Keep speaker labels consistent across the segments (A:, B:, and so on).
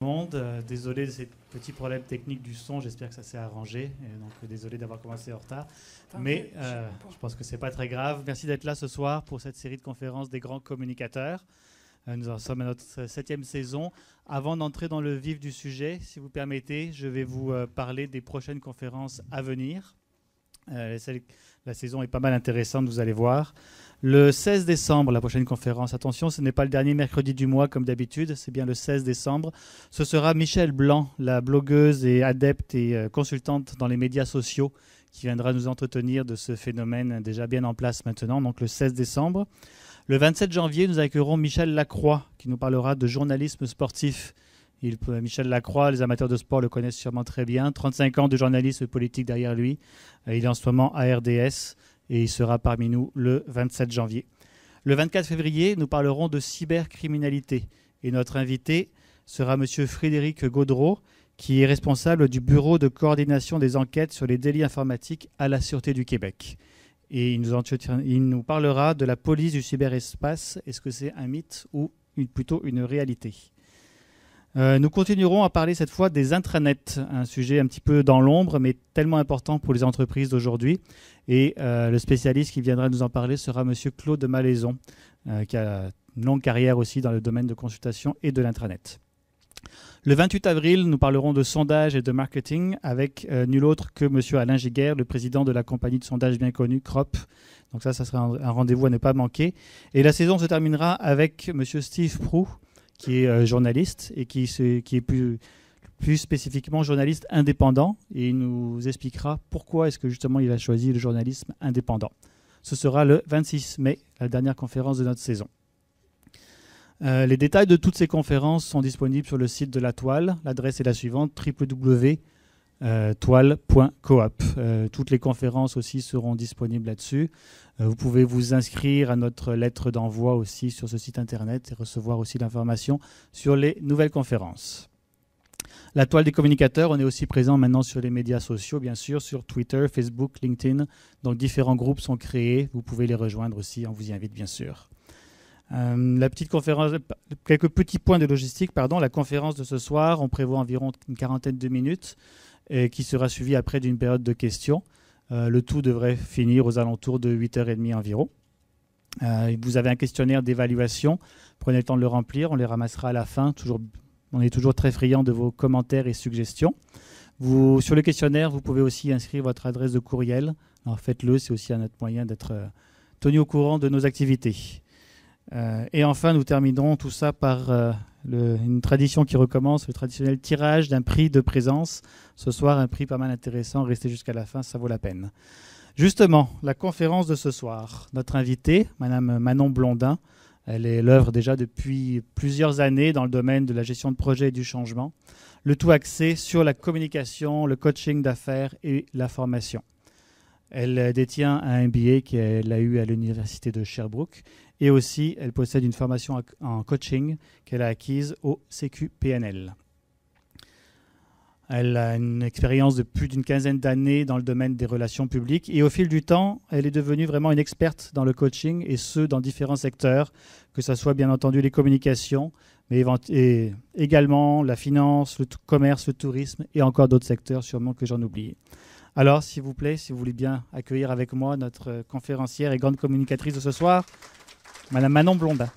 A: Monde. Désolé de ces petits problèmes techniques du son, j'espère que ça s'est arrangé. Et donc, désolé d'avoir commencé en retard. Mais je pense que ce n'est pas très grave. Merci d'être là ce soir pour cette série de conférences des grands communicateurs. Nous en sommes à notre 7e saison. Avant d'entrer dans le vif du sujet, si vous permettez, je vais vous parler des prochaines conférences à venir. La saison est pas mal intéressante, vous allez voir. Le 16 décembre, la prochaine conférence. Attention, ce n'est pas le dernier mercredi du mois comme d'habitude, c'est bien le 16 décembre. Ce sera Michèle Blanc, la blogueuse et adepte et consultante dans les médias sociaux, qui viendra nous entretenir de ce phénomène déjà bien en place maintenant, donc le 16 décembre. Le 27 janvier, nous accueillerons Michel Lacroix, qui nous parlera de journalisme sportif. Michel Lacroix, les amateurs de sport le connaissent sûrement très bien. 35 ans de journalisme politique derrière lui. Il est en ce moment à RDS et il sera parmi nous le 27 janvier. Le 24 février, nous parlerons de cybercriminalité. Et notre invité sera M. Frédéric Gaudreau, qui est responsable du Bureau de coordination des enquêtes sur les délits informatiques à la Sûreté du Québec. Et il nous parlera de la police du cyberespace. Est-ce que c'est un mythe ou plutôt une réalité ? Nous continuerons à parler cette fois des intranets, un sujet un petit peu dans l'ombre, mais tellement important pour les entreprises d'aujourd'hui. Et le spécialiste qui viendra nous en parler sera M. Claude Malaison, qui a une longue carrière aussi dans le domaine de consultation et de l'intranet. Le 28 avril, nous parlerons de sondage et de marketing avec nul autre que M. Alain Giguère, le président de la compagnie de sondage bien connue, CROP. Donc ça sera un rendez-vous à ne pas manquer. Et la saison se terminera avec M. Steve Proulx, qui est journaliste et qui est plus spécifiquement journaliste indépendant. Et il nous expliquera pourquoi est-ce que justement il a choisi le journalisme indépendant. Ce sera le 26 mai, la dernière conférence de notre saison. Les détails de toutes ces conférences sont disponibles sur le site de la Toile. L'adresse est la suivante, www.toile.coop. Toutes les conférences aussi seront disponibles là-dessus. Vous pouvez vous inscrire à notre lettre d'envoi aussi sur ce site internet et recevoir aussi l'information sur les nouvelles conférences. La Toile des communicateurs, on est aussi présent maintenant sur les médias sociaux, bien sûr, sur Twitter, Facebook, LinkedIn. Donc différents groupes sont créés. Vous pouvez les rejoindre aussi, on vous y invite bien sûr. La petite conférence, quelques petits points de logistique, La conférence de ce soir, on prévoit environ une quarantaine de minutes et qui sera suivie après d'une période de questions. Le tout devrait finir aux alentours de 8h30 environ. Vous avez un questionnaire d'évaluation. Prenez le temps de le remplir. On les ramassera à la fin. On est toujours très friand de vos commentaires et suggestions. Sur le questionnaire, vous pouvez aussi inscrire votre adresse de courriel. Alors faites-le, c'est aussi un autre moyen d'être tenu au courant de nos activités. Et enfin, nous terminerons tout ça par une tradition qui recommence, le traditionnel tirage d'un prix de présence. Ce soir, un prix pas mal intéressant. Restez jusqu'à la fin, ça vaut la peine. Justement, la conférence de ce soir. Notre invitée, Mme Manon Blondin, elle est l'œuvre déjà depuis plusieurs années dans le domaine de la gestion de projet et du changement. Le tout axé sur la communication, le coaching d'affaires et la formation. Elle détient un MBA qu'elle a eu à l'Université de Sherbrooke et aussi elle possède une formation en coaching qu'elle a acquise au CQPNL. Elle a une expérience de plus d'une quinzaine d'années dans le domaine des relations publiques et au fil du temps, elle est devenue vraiment une experte dans le coaching et ce, dans différents secteurs, que ce soit bien entendu les communications, mais également la finance, le commerce, le tourisme et encore d'autres secteurs sûrement que j'en oublie. Alors, s'il vous plaît, si vous voulez bien accueillir avec moi notre conférencière et grande communicatrice de ce soir, Madame Manon Blondin.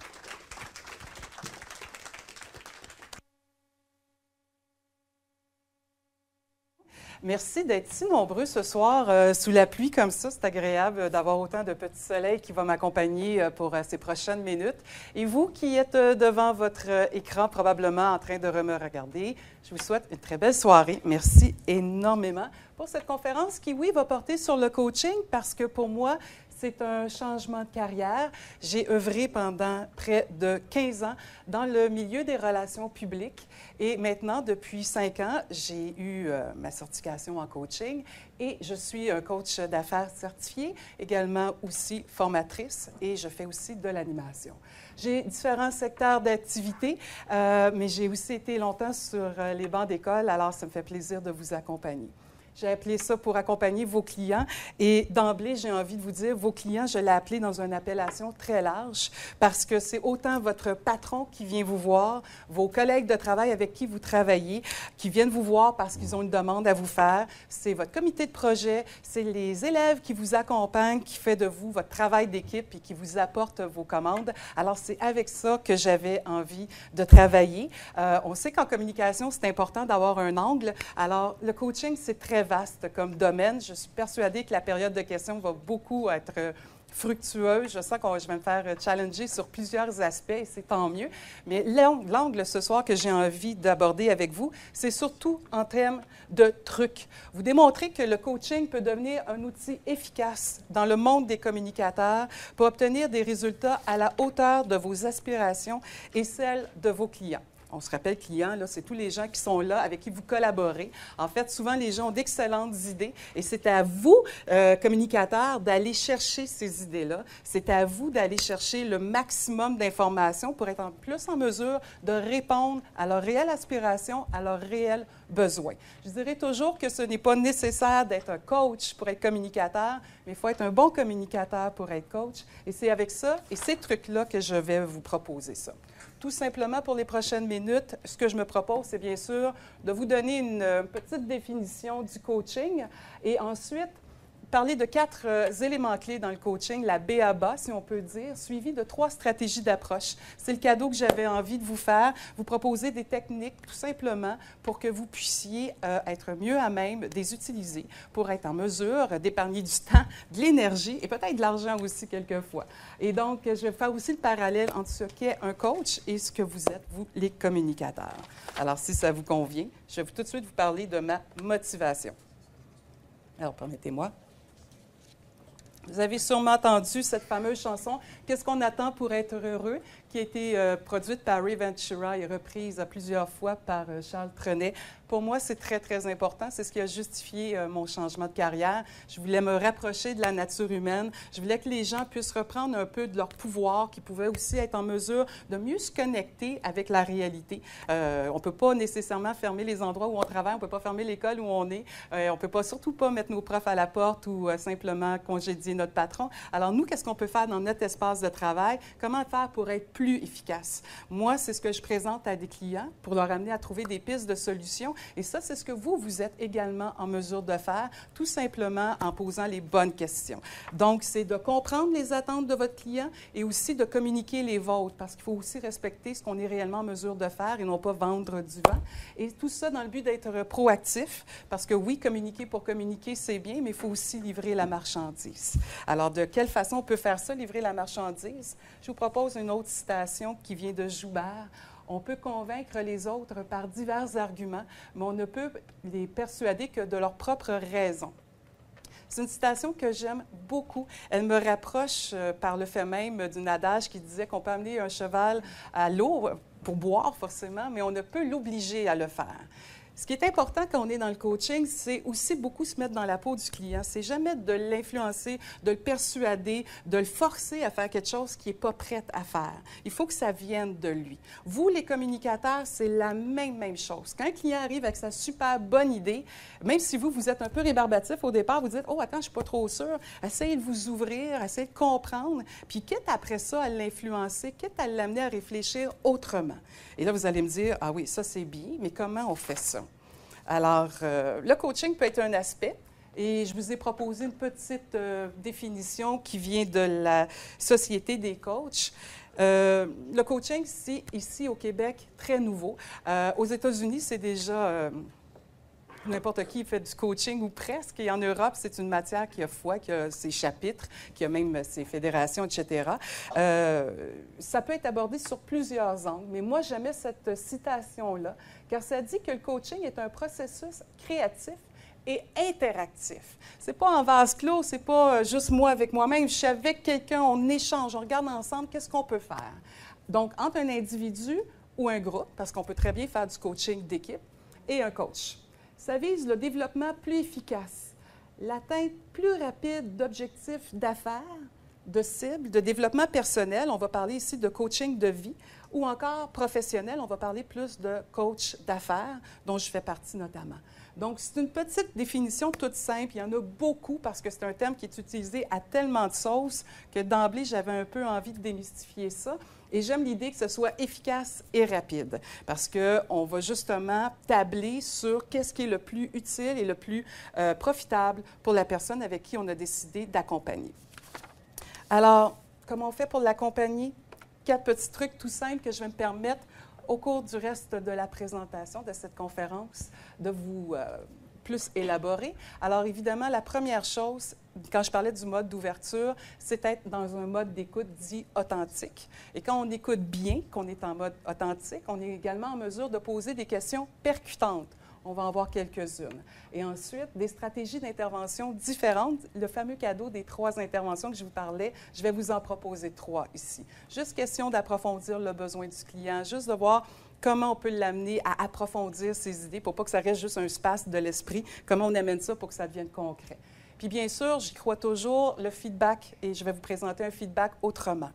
B: Merci d'être si nombreux ce soir sous la pluie comme ça. C'est agréable d'avoir autant de petits soleils qui vont m'accompagner pour ces prochaines minutes. Et vous qui êtes devant votre écran, probablement en train de me regarder, je vous souhaite une très belle soirée. Merci énormément pour cette conférence qui, oui, va porter sur le coaching parce que pour moi, c'est un changement de carrière. J'ai œuvré pendant près de 15 ans dans le milieu des relations publiques et maintenant, depuis 5 ans, j'ai eu ma certification en coaching et je suis un coach d'affaires certifié, également aussi formatrice et je fais aussi de l'animation. J'ai différents secteurs d'activité, mais j'ai aussi été longtemps sur les bancs d'école, alors ça me fait plaisir de vous accompagner. J'ai appelé ça pour accompagner vos clients. Et d'emblée, j'ai envie de vous dire, vos clients, je l'ai appelé dans une appellation très large parce que c'est autant votre patron qui vient vous voir, vos collègues de travail avec qui vous travaillez, qui viennent vous voir parce qu'ils ont une demande à vous faire. C'est votre comité de projet, c'est les élèves qui vous accompagnent, qui fait de vous votre travail d'équipe et qui vous apportent vos commandes. Alors, c'est avec ça que j'avais envie de travailler. On sait qu'en communication, c'est important d'avoir un angle. Alors, le coaching, c'est très vaste comme domaine. Je suis persuadée que la période de questions va beaucoup être fructueuse. Je sens que je vais me faire challenger sur plusieurs aspects et c'est tant mieux. Mais l'angle ce soir que j'ai envie d'aborder avec vous, c'est surtout en termes de trucs. Vous démontrez que le coaching peut devenir un outil efficace dans le monde des communicateurs pour obtenir des résultats à la hauteur de vos aspirations et celles de vos clients. On se rappelle, clients, c'est tous les gens qui sont là, avec qui vous collaborez. En fait, souvent, les gens ont d'excellentes idées et c'est à vous, communicateurs, d'aller chercher ces idées-là. C'est à vous d'aller chercher le maximum d'informations pour être plus en mesure de répondre à leurs réelles aspirations, à leurs réels besoins. Je dirais toujours que ce n'est pas nécessaire d'être un coach pour être communicateur, mais il faut être un bon communicateur pour être coach. Et c'est avec ça et ces trucs-là que je vais vous proposer ça. Tout simplement, pour les prochaines minutes, ce que je me propose, c'est bien sûr de vous donner une petite définition du coaching et ensuite parler de 4 éléments clés dans le coaching, la B.A.B.A., si on peut dire, suivi de 3 stratégies d'approche. C'est le cadeau que j'avais envie de vous faire, vous proposer des techniques tout simplement pour que vous puissiez être mieux à même de les utiliser pour être en mesure d'épargner du temps, de l'énergie et peut-être de l'argent aussi quelquefois. Et donc, je vais faire aussi le parallèle entre ce qu'est un coach et ce que vous êtes, vous, les communicateurs. Alors, si ça vous convient, je vais tout de suite vous parler de ma motivation. Alors, permettez-moi. Vous avez sûrement entendu cette fameuse chanson « Qu'est-ce qu'on attend pour être heureux » qui a été produite par Ray Ventura et reprise plusieurs fois par Charles Trenet. Pour moi, c'est très, très important. C'est ce qui a justifié mon changement de carrière. Je voulais me rapprocher de la nature humaine. Je voulais que les gens puissent reprendre un peu de leur pouvoir, qu'ils pouvaient aussi être en mesure de mieux se connecter avec la réalité. On ne peut pas nécessairement fermer les endroits où on travaille, on ne peut pas fermer l'école où on est, on ne peut pas, surtout pas mettre nos profs à la porte ou simplement congédier notre patron. Alors nous, qu'est-ce qu'on peut faire dans notre espace de travail? Comment faire pour être plus efficace? Moi, c'est ce que je présente à des clients pour leur amener à trouver des pistes de solutions. Et ça, c'est ce que vous êtes également en mesure de faire, tout simplement en posant les bonnes questions. Donc, c'est de comprendre les attentes de votre client et aussi de communiquer les vôtres, parce qu'il faut aussi respecter ce qu'on est réellement en mesure de faire et non pas vendre du vent. Et tout ça dans le but d'être proactif, parce que oui, communiquer pour communiquer, c'est bien, mais il faut aussi livrer la marchandise. Alors, de quelle façon on peut faire ça, livrer la marchandise? Je vous propose une autre citation qui vient de Joubert. On peut convaincre les autres par divers arguments, mais on ne peut les persuader que de leur propre raison. C'est une citation que j'aime beaucoup. Elle me rapproche par le fait même d'un adage qui disait qu'on peut amener un cheval à l'eau pour boire forcément, mais on ne peut l'obliger à le faire. Ce qui est important quand on est dans le coaching, c'est aussi beaucoup se mettre dans la peau du client. C'est jamais de l'influencer, de le persuader, de le forcer à faire quelque chose qu'il n'est pas prêt à faire. Il faut que ça vienne de lui. Vous, les communicateurs, c'est la même chose. Quand un client arrive avec sa super bonne idée, même si vous êtes un peu rébarbatif au départ, vous dites « Oh, attends, je ne suis pas trop sûr », essayez de vous ouvrir, essayez de comprendre, puis quitte après ça à l'influencer, quitte à l'amener à réfléchir autrement. Et là, vous allez me dire « Ah oui, ça c'est bien, mais comment on fait ça? » Alors, le coaching peut être un aspect et je vous ai proposé une petite définition qui vient de la Société des coachs. Le coaching, c'est ici au Québec très nouveau. Aux États-Unis, c'est déjà n'importe qui fait du coaching ou presque. Et en Europe, c'est une matière qui a foi, qui a ses chapitres, qui a même ses fédérations, etc. Ça peut être abordé sur plusieurs angles, mais moi, j'aimais cette citation-là, car ça dit que le coaching est un processus créatif et interactif. C'est pas en vase clos, c'est pas juste moi avec moi-même. Je suis avec quelqu'un, on échange, on regarde ensemble qu'est-ce qu'on peut faire. Donc, entre un individu ou un groupe, parce qu'on peut très bien faire du coaching d'équipe, et un coach. Ça vise le développement plus efficace, l'atteinte plus rapide d'objectifs d'affaires, de cible, de développement personnel. On va parler ici de coaching de vie ou encore professionnel. On va parler plus de coach d'affaires, dont je fais partie notamment. Donc, c'est une petite définition toute simple. Il y en a beaucoup parce que c'est un terme qui est utilisé à tellement de sauces que d'emblée, j'avais un peu envie de démystifier ça. Et j'aime l'idée que ce soit efficace et rapide parce qu'on va justement tabler sur qu'est-ce qui est le plus utile et le plus profitable pour la personne avec qui on a décidé d'accompagner. Alors, comment on fait pour l'accompagner? 4 petits trucs tout simples que je vais me permettre au cours du reste de la présentation de cette conférence de vous plus élaborer. Alors, évidemment, la première chose, quand je parlais du mode d'ouverture, c'est être dans un mode d'écoute dit authentique. Et quand on écoute bien, qu'on est en mode authentique, on est également en mesure de poser des questions percutantes. On va en voir quelques-unes. Et ensuite, des stratégies d'intervention différentes. Le fameux cadeau des 3 interventions que je vous parlais, je vais vous en proposer 3 ici. Juste question d'approfondir le besoin du client, juste de voir comment on peut l'amener à approfondir ses idées pour pas que ça reste juste un space de l'esprit, comment on amène ça pour que ça devienne concret. Puis bien sûr, j'y crois toujours, le feedback, et je vais vous présenter un feedback autrement.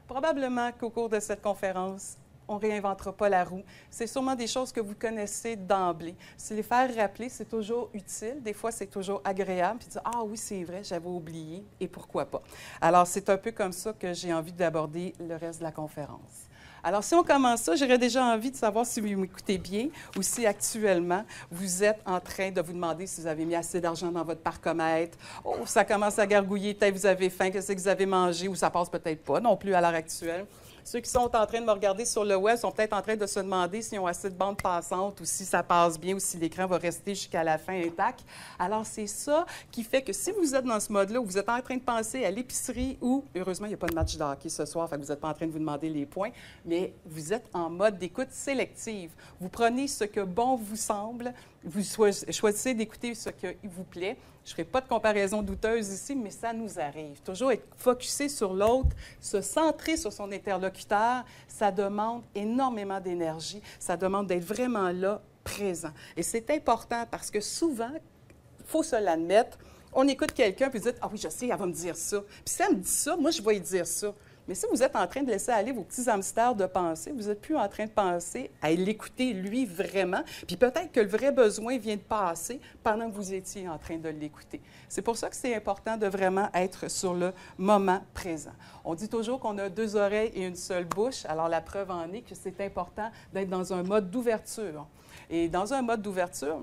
B: Probablement qu'au cours de cette conférence, on ne réinventera pas la roue. C'est sûrement des choses que vous connaissez d'emblée. Se les faire rappeler, c'est toujours utile. Des fois, c'est toujours agréable. Puis dire, ah oui, c'est vrai, j'avais oublié, et pourquoi pas. Alors, c'est un peu comme ça que j'ai envie d'aborder le reste de la conférence. Alors, si on commence ça, j'aurais déjà envie de savoir si vous m'écoutez bien ou si actuellement, vous êtes en train de vous demander si vous avez mis assez d'argent dans votre parcomètre. Oh, ça commence à gargouiller, peut-être vous avez faim, qu'est-ce que vous avez mangé, ou ça passe peut-être pas non plus à l'heure actuelle. Ceux qui sont en train de me regarder sur le web sont peut-être en train de se demander s'ils ont assez de bande passante ou si ça passe bien ou si l'écran va rester jusqu'à la fin intact. Alors, c'est ça qui fait que si vous êtes dans ce mode-là où vous êtes en train de penser à l'épicerie ou, heureusement, il n'y a pas de match de hockey ce soir, fait que vous n'êtes pas en train de vous demander les points, mais vous êtes en mode d'écoute sélective. Vous prenez ce que bon vous semble, vous choisissez d'écouter ce qui vous plaît. Je ne ferai pas de comparaison douteuse ici, mais ça nous arrive. Toujours être focusé sur l'autre, se centrer sur son interlocuteur, ça demande énormément d'énergie. Ça demande d'être vraiment là, présent. Et c'est important parce que souvent, il faut se l'admettre, on écoute quelqu'un puis dit « Ah oui, je sais, elle va me dire ça. » Puis si elle me dit ça, moi, je vais lui dire ça. Mais si vous êtes en train de laisser aller vos petits hamsters de pensée, vous n'êtes plus en train de penser à l'écouter, lui, vraiment. Puis peut-être que le vrai besoin vient de passer pendant que vous étiez en train de l'écouter. C'est pour ça que c'est important de vraiment être sur le moment présent. On dit toujours qu'on a 2 oreilles et une seule bouche. Alors, la preuve en est que c'est important d'être dans un mode d'ouverture. Et dans un mode d'ouverture,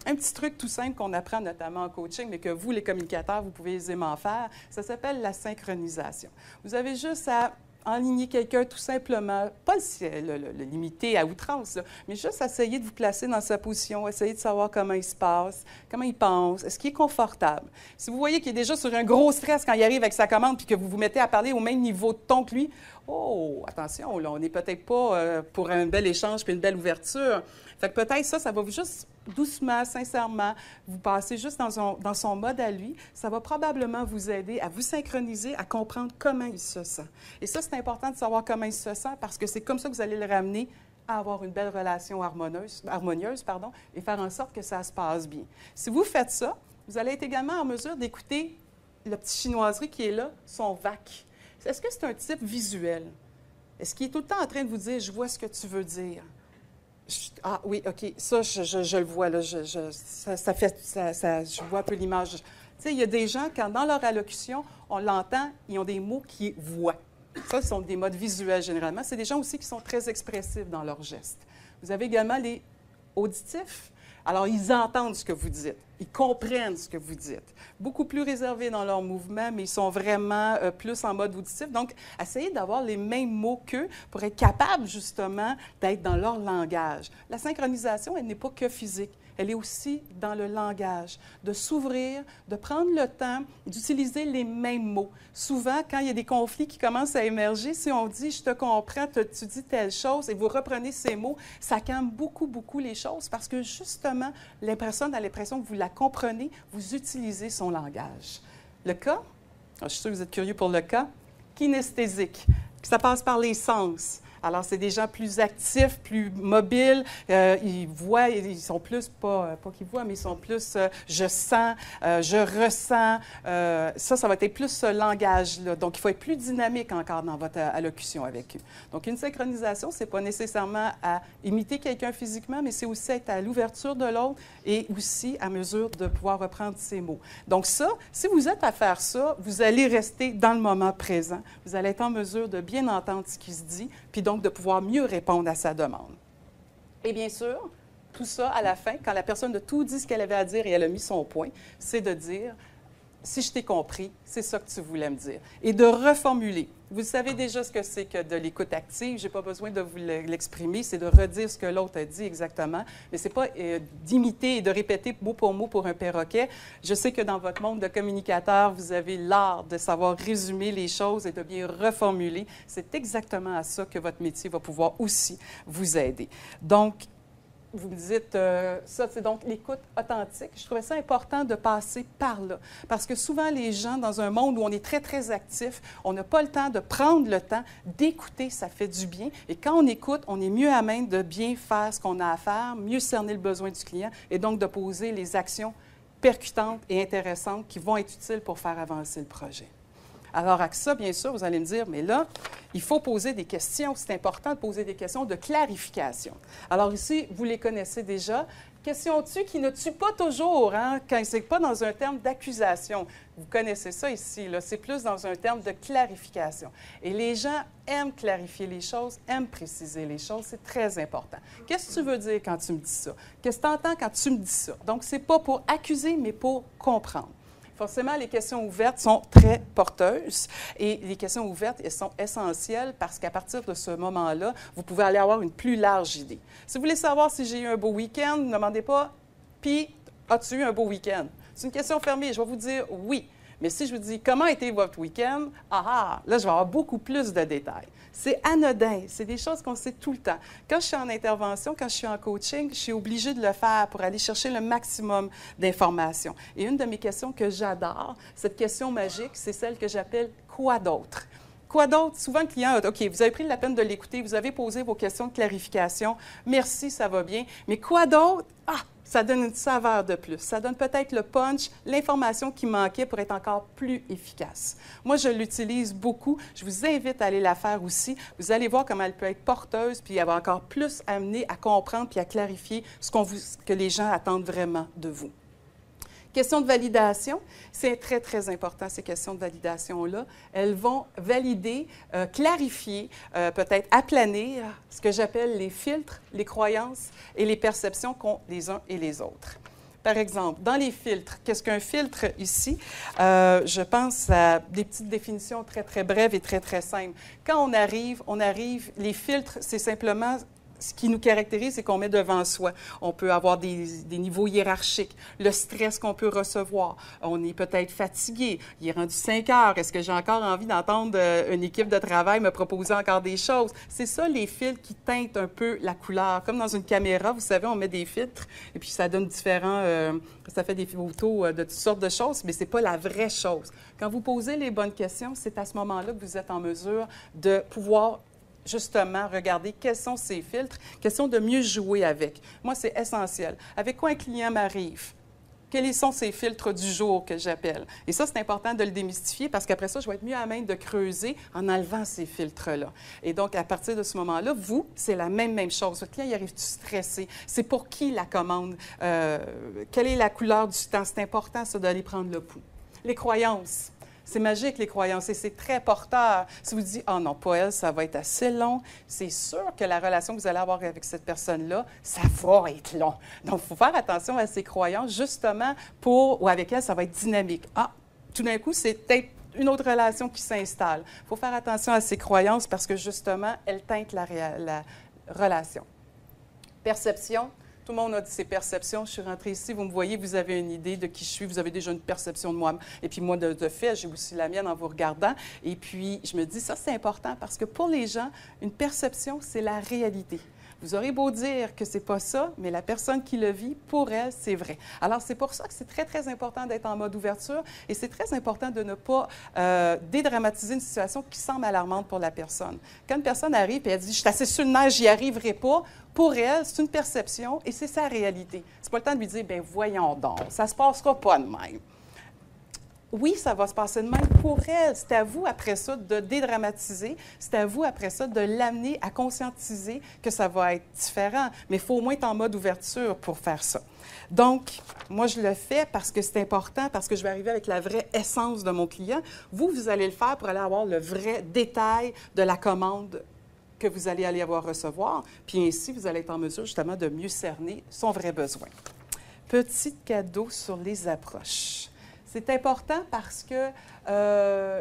B: un petit truc tout simple qu'on apprend notamment en coaching, mais que vous, les communicateurs, vous pouvez aisément faire, ça s'appelle la synchronisation. Vous avez juste à enligner quelqu'un tout simplement, pas le limiter à outrance, là, mais juste essayer de vous placer dans sa position, essayer de savoir comment il se passe, comment il pense, est-ce qu'il est confortable. Si vous voyez qu'il est déjà sur un gros stress quand il arrive avec sa commande puis que vous vous mettez à parler au même niveau de ton que lui, oh, attention, là, on n'est peut-être pas pour un bel échange puis une belle ouverture. Fait que peut-être ça va vous juste doucement, sincèrement, vous passez juste dans son mode à lui. Ça va probablement vous aider à vous synchroniser, à comprendre comment il se sent. Et ça, c'est important de savoir comment il se sent parce que c'est comme ça que vous allez le ramener à avoir une belle relation harmonieuse, et faire en sorte que ça se passe bien. Si vous faites ça, vous allez être également en mesure d'écouter le petit chinoiserie qui est là, son vac. Est-ce que c'est un type visuel? Est-ce qu'il est tout le temps en train de vous dire « je vois ce que tu veux dire ». Ah oui, OK, ça, je le vois, là, je vois un peu l'image. Tu sais, il y a des gens, quand dans leur allocution, on l'entend, ils ont des mots qui voient. Ça, ce sont des modes visuels, généralement. C'est des gens aussi qui sont très expressifs dans leurs gestes. Vous avez également les auditifs. Alors, ils entendent ce que vous dites. Ils comprennent ce que vous dites. Beaucoup plus réservés dans leurs mouvements, mais ils sont vraiment plus en mode auditif. Donc, essayez d'avoir les mêmes mots qu'eux pour être capable, justement, d'être dans leur langage. La synchronisation, elle n'est pas que physique. Elle est aussi dans le langage, de s'ouvrir, de prendre le temps d'utiliser les mêmes mots. Souvent, quand il y a des conflits qui commencent à émerger, si on dit « je te comprends, tu dis telle chose » et vous reprenez ces mots, ça calme beaucoup, beaucoup les choses parce que justement, la personne a l'impression que vous la comprenez, vous utilisez son langage. Le cas, je suis sûre que vous êtes curieux pour le cas, kinesthésique. Ça passe par les sens. Alors, c'est des gens plus actifs, plus mobiles. Ils voient, ils sont plus, pas qu'ils voient, mais ils sont plus je sens, je ressens. Ça va être plus ce langage-là. Donc, il faut être plus dynamique encore dans votre allocution avec eux. Donc, une synchronisation, ce n'est pas nécessairement à imiter quelqu'un physiquement, mais c'est aussi être à l'ouverture de l'autre et aussi à mesure de pouvoir reprendre ses mots. Donc, ça, si vous êtes à faire ça, vous allez rester dans le moment présent. Vous allez être en mesure de bien entendre ce qui se dit, puis donc de pouvoir mieux répondre à sa demande. Et bien sûr, tout ça, à la fin, quand la personne a tout dit ce qu'elle avait à dire et elle a mis son point, c'est de dire « si je t'ai compris, c'est ça que tu voulais me dire » et de reformuler. Vous savez déjà ce que c'est que de l'écoute active. Je n'ai pas besoin de vous l'exprimer. C'est de redire ce que l'autre a dit exactement. Mais ce n'est pas d'imiter et de répéter mot pour un perroquet. Je sais que dans votre monde de communicateur, vous avez l'art de savoir résumer les choses et de bien reformuler. C'est exactement à ça que votre métier va pouvoir aussi vous aider. Donc, vous me dites, ça, c'est donc l'écoute authentique. Je trouvais ça important de passer par là. Parce que souvent, les gens, dans un monde où on est très, très actif, on n'a pas le temps de prendre le temps d'écouter, ça fait du bien. Et quand on écoute, on est mieux à même de bien faire ce qu'on a à faire, mieux cerner le besoin du client et donc de poser les actions percutantes et intéressantes qui vont être utiles pour faire avancer le projet. Alors, avec ça, bien sûr, vous allez me dire, mais là, il faut poser des questions. C'est important de poser des questions de clarification. Alors ici, vous les connaissez déjà. Questions qui ne tuent pas toujours, hein, quand ce n'est pas dans un terme d'accusation. Vous connaissez ça ici, là. C'est plus dans un terme de clarification. Et les gens aiment clarifier les choses, aiment préciser les choses. C'est très important. Qu'est-ce que tu veux dire quand tu me dis ça? Qu'est-ce que tu entends quand tu me dis ça? Donc, ce n'est pas pour accuser, mais pour comprendre. Forcément, les questions ouvertes sont très porteuses et les questions ouvertes, elles sont essentielles parce qu'à partir de ce moment-là, vous pouvez aller avoir une plus large idée. Si vous voulez savoir si j'ai eu un beau week-end, ne demandez pas « Puis, as-tu eu un beau week-end? » C'est une question fermée. Je vais vous dire « Oui ». Mais si je vous dis « Comment était votre week-end? » Là, je vais avoir beaucoup plus de détails. C'est anodin, c'est des choses qu'on sait tout le temps. Quand je suis en intervention, quand je suis en coaching, je suis obligée de le faire pour aller chercher le maximum d'informations. Et une de mes questions que j'adore, cette question magique, c'est celle que j'appelle « Quoi d'autre? » Quoi d'autre? Souvent, le client a dit « OK, vous avez pris la peine de l'écouter, vous avez posé vos questions de clarification. Merci, ça va bien. Mais quoi d'autre? Ça donne une saveur de plus. Ça donne peut-être le punch, l'information qui manquait pour être encore plus efficace. Moi, je l'utilise beaucoup. Je vous invite à aller la faire aussi. Vous allez voir comment elle peut être porteuse, puis avoir encore plus amené à comprendre puis à clarifier ce que les gens attendent vraiment de vous. Question de validation, c'est très, très important, ces questions de validation-là. Elles vont valider, clarifier, peut-être aplanir ce que j'appelle les filtres, les croyances et les perceptions qu'ont les uns et les autres. Par exemple, dans les filtres, qu'est-ce qu'un filtre ici? Je pense à des petites définitions très, très brèves et très, très simples. Quand on arrive, les filtres, c'est simplement ce qui nous caractérise, c'est qu'on met devant soi. On peut avoir des niveaux hiérarchiques, le stress qu'on peut recevoir. On est peut-être fatigué. Il est rendu 5 heures. Est-ce que j'ai encore envie d'entendre une équipe de travail me proposer encore des choses? C'est ça, les filtres qui teintent un peu la couleur. Comme dans une caméra, vous savez, on met des filtres et puis ça donne différents... ça fait des photos de toutes sortes de choses, mais ce n'est pas la vraie chose. Quand vous posez les bonnes questions, c'est à ce moment-là que vous êtes en mesure de pouvoir justement, regarder quels sont ces filtres, question de mieux jouer avec. Moi, c'est essentiel. Avec quoi un client m'arrive? Quels sont ces filtres du jour que j'appelle? Et ça, c'est important de le démystifier parce qu'après ça, je vais être mieux à même de creuser en enlevant ces filtres-là. Et donc, à partir de ce moment-là, vous, c'est la même chose. Votre client, il arrive-tu stressé? C'est pour qui la commande? Quelle est la couleur du temps? C'est important, ça, d'aller prendre le pouls. Les croyances. C'est magique, les croyances, et c'est très porteur. Si vous dites « Ah non, pas elle, ça va être assez long », c'est sûr que la relation que vous allez avoir avec cette personne-là, ça va être long. Donc, il faut faire attention à ces croyances, justement, ou avec elle, ça va être dynamique. Tout d'un coup, c'est peut-être une autre relation qui s'installe. Il faut faire attention à ces croyances parce que, justement, elles teintent la relation. Perception. Tout le monde a dit ses perceptions. Je suis rentrée ici, vous me voyez, vous avez une idée de qui je suis, vous avez déjà une perception de moi. Et puis moi, de fait, j'ai aussi la mienne en vous regardant. Et puis, je me dis, ça, c'est important parce que pour les gens, une perception, c'est la réalité. Vous aurez beau dire que c'est pas ça, mais la personne qui le vit, pour elle, c'est vrai. Alors, c'est pour ça que c'est très, très important d'être en mode ouverture et c'est très important de ne pas dédramatiser une situation qui semble alarmante pour la personne. Quand une personne arrive et elle dit « Je suis assez sur le nerf, j'y arriverai pas », pour elle, c'est une perception et c'est sa réalité. C'est pas le temps de lui dire « Bien, voyons donc, ça se passera pas de même ». Oui, ça va se passer de même pour elle. C'est à vous, après ça, de dédramatiser. C'est à vous, après ça, de l'amener à conscientiser que ça va être différent. Mais il faut au moins être en mode ouverture pour faire ça. Donc, moi, je le fais parce que c'est important, parce que je vais arriver avec la vraie essence de mon client. Vous, vous allez le faire pour aller avoir le vrai détail de la commande que vous allez avoir recevoir. Puis ainsi, vous allez être en mesure, justement, de mieux cerner son vrai besoin. Petit cadeau sur les approches. C'est important parce que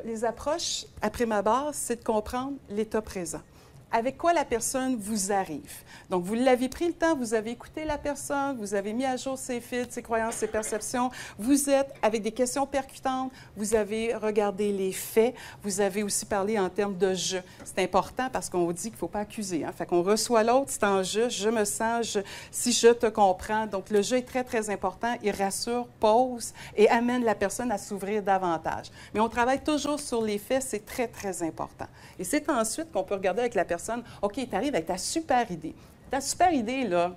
B: les approches, après ma base, c'est de comprendre l'état présent. Avec quoi la personne vous arrive. Donc, vous l'avez pris le temps, vous avez écouté la personne, vous avez mis à jour ses fils, ses croyances, ses perceptions. Vous êtes avec des questions percutantes, vous avez regardé les faits, vous avez aussi parlé en termes de « je ». C'est important parce qu'on vous dit qu'il ne faut pas accuser. Hein? Fait qu'on reçoit l'autre, c'est en « je me sens, si je te comprends ». Donc, le « je » est très, très important. Il rassure, pose et amène la personne à s'ouvrir davantage. Mais on travaille toujours sur les faits, c'est très, très important. Et c'est ensuite qu'on peut regarder avec la personne, « OK, tu arrives avec ta super idée. Ta super idée, là,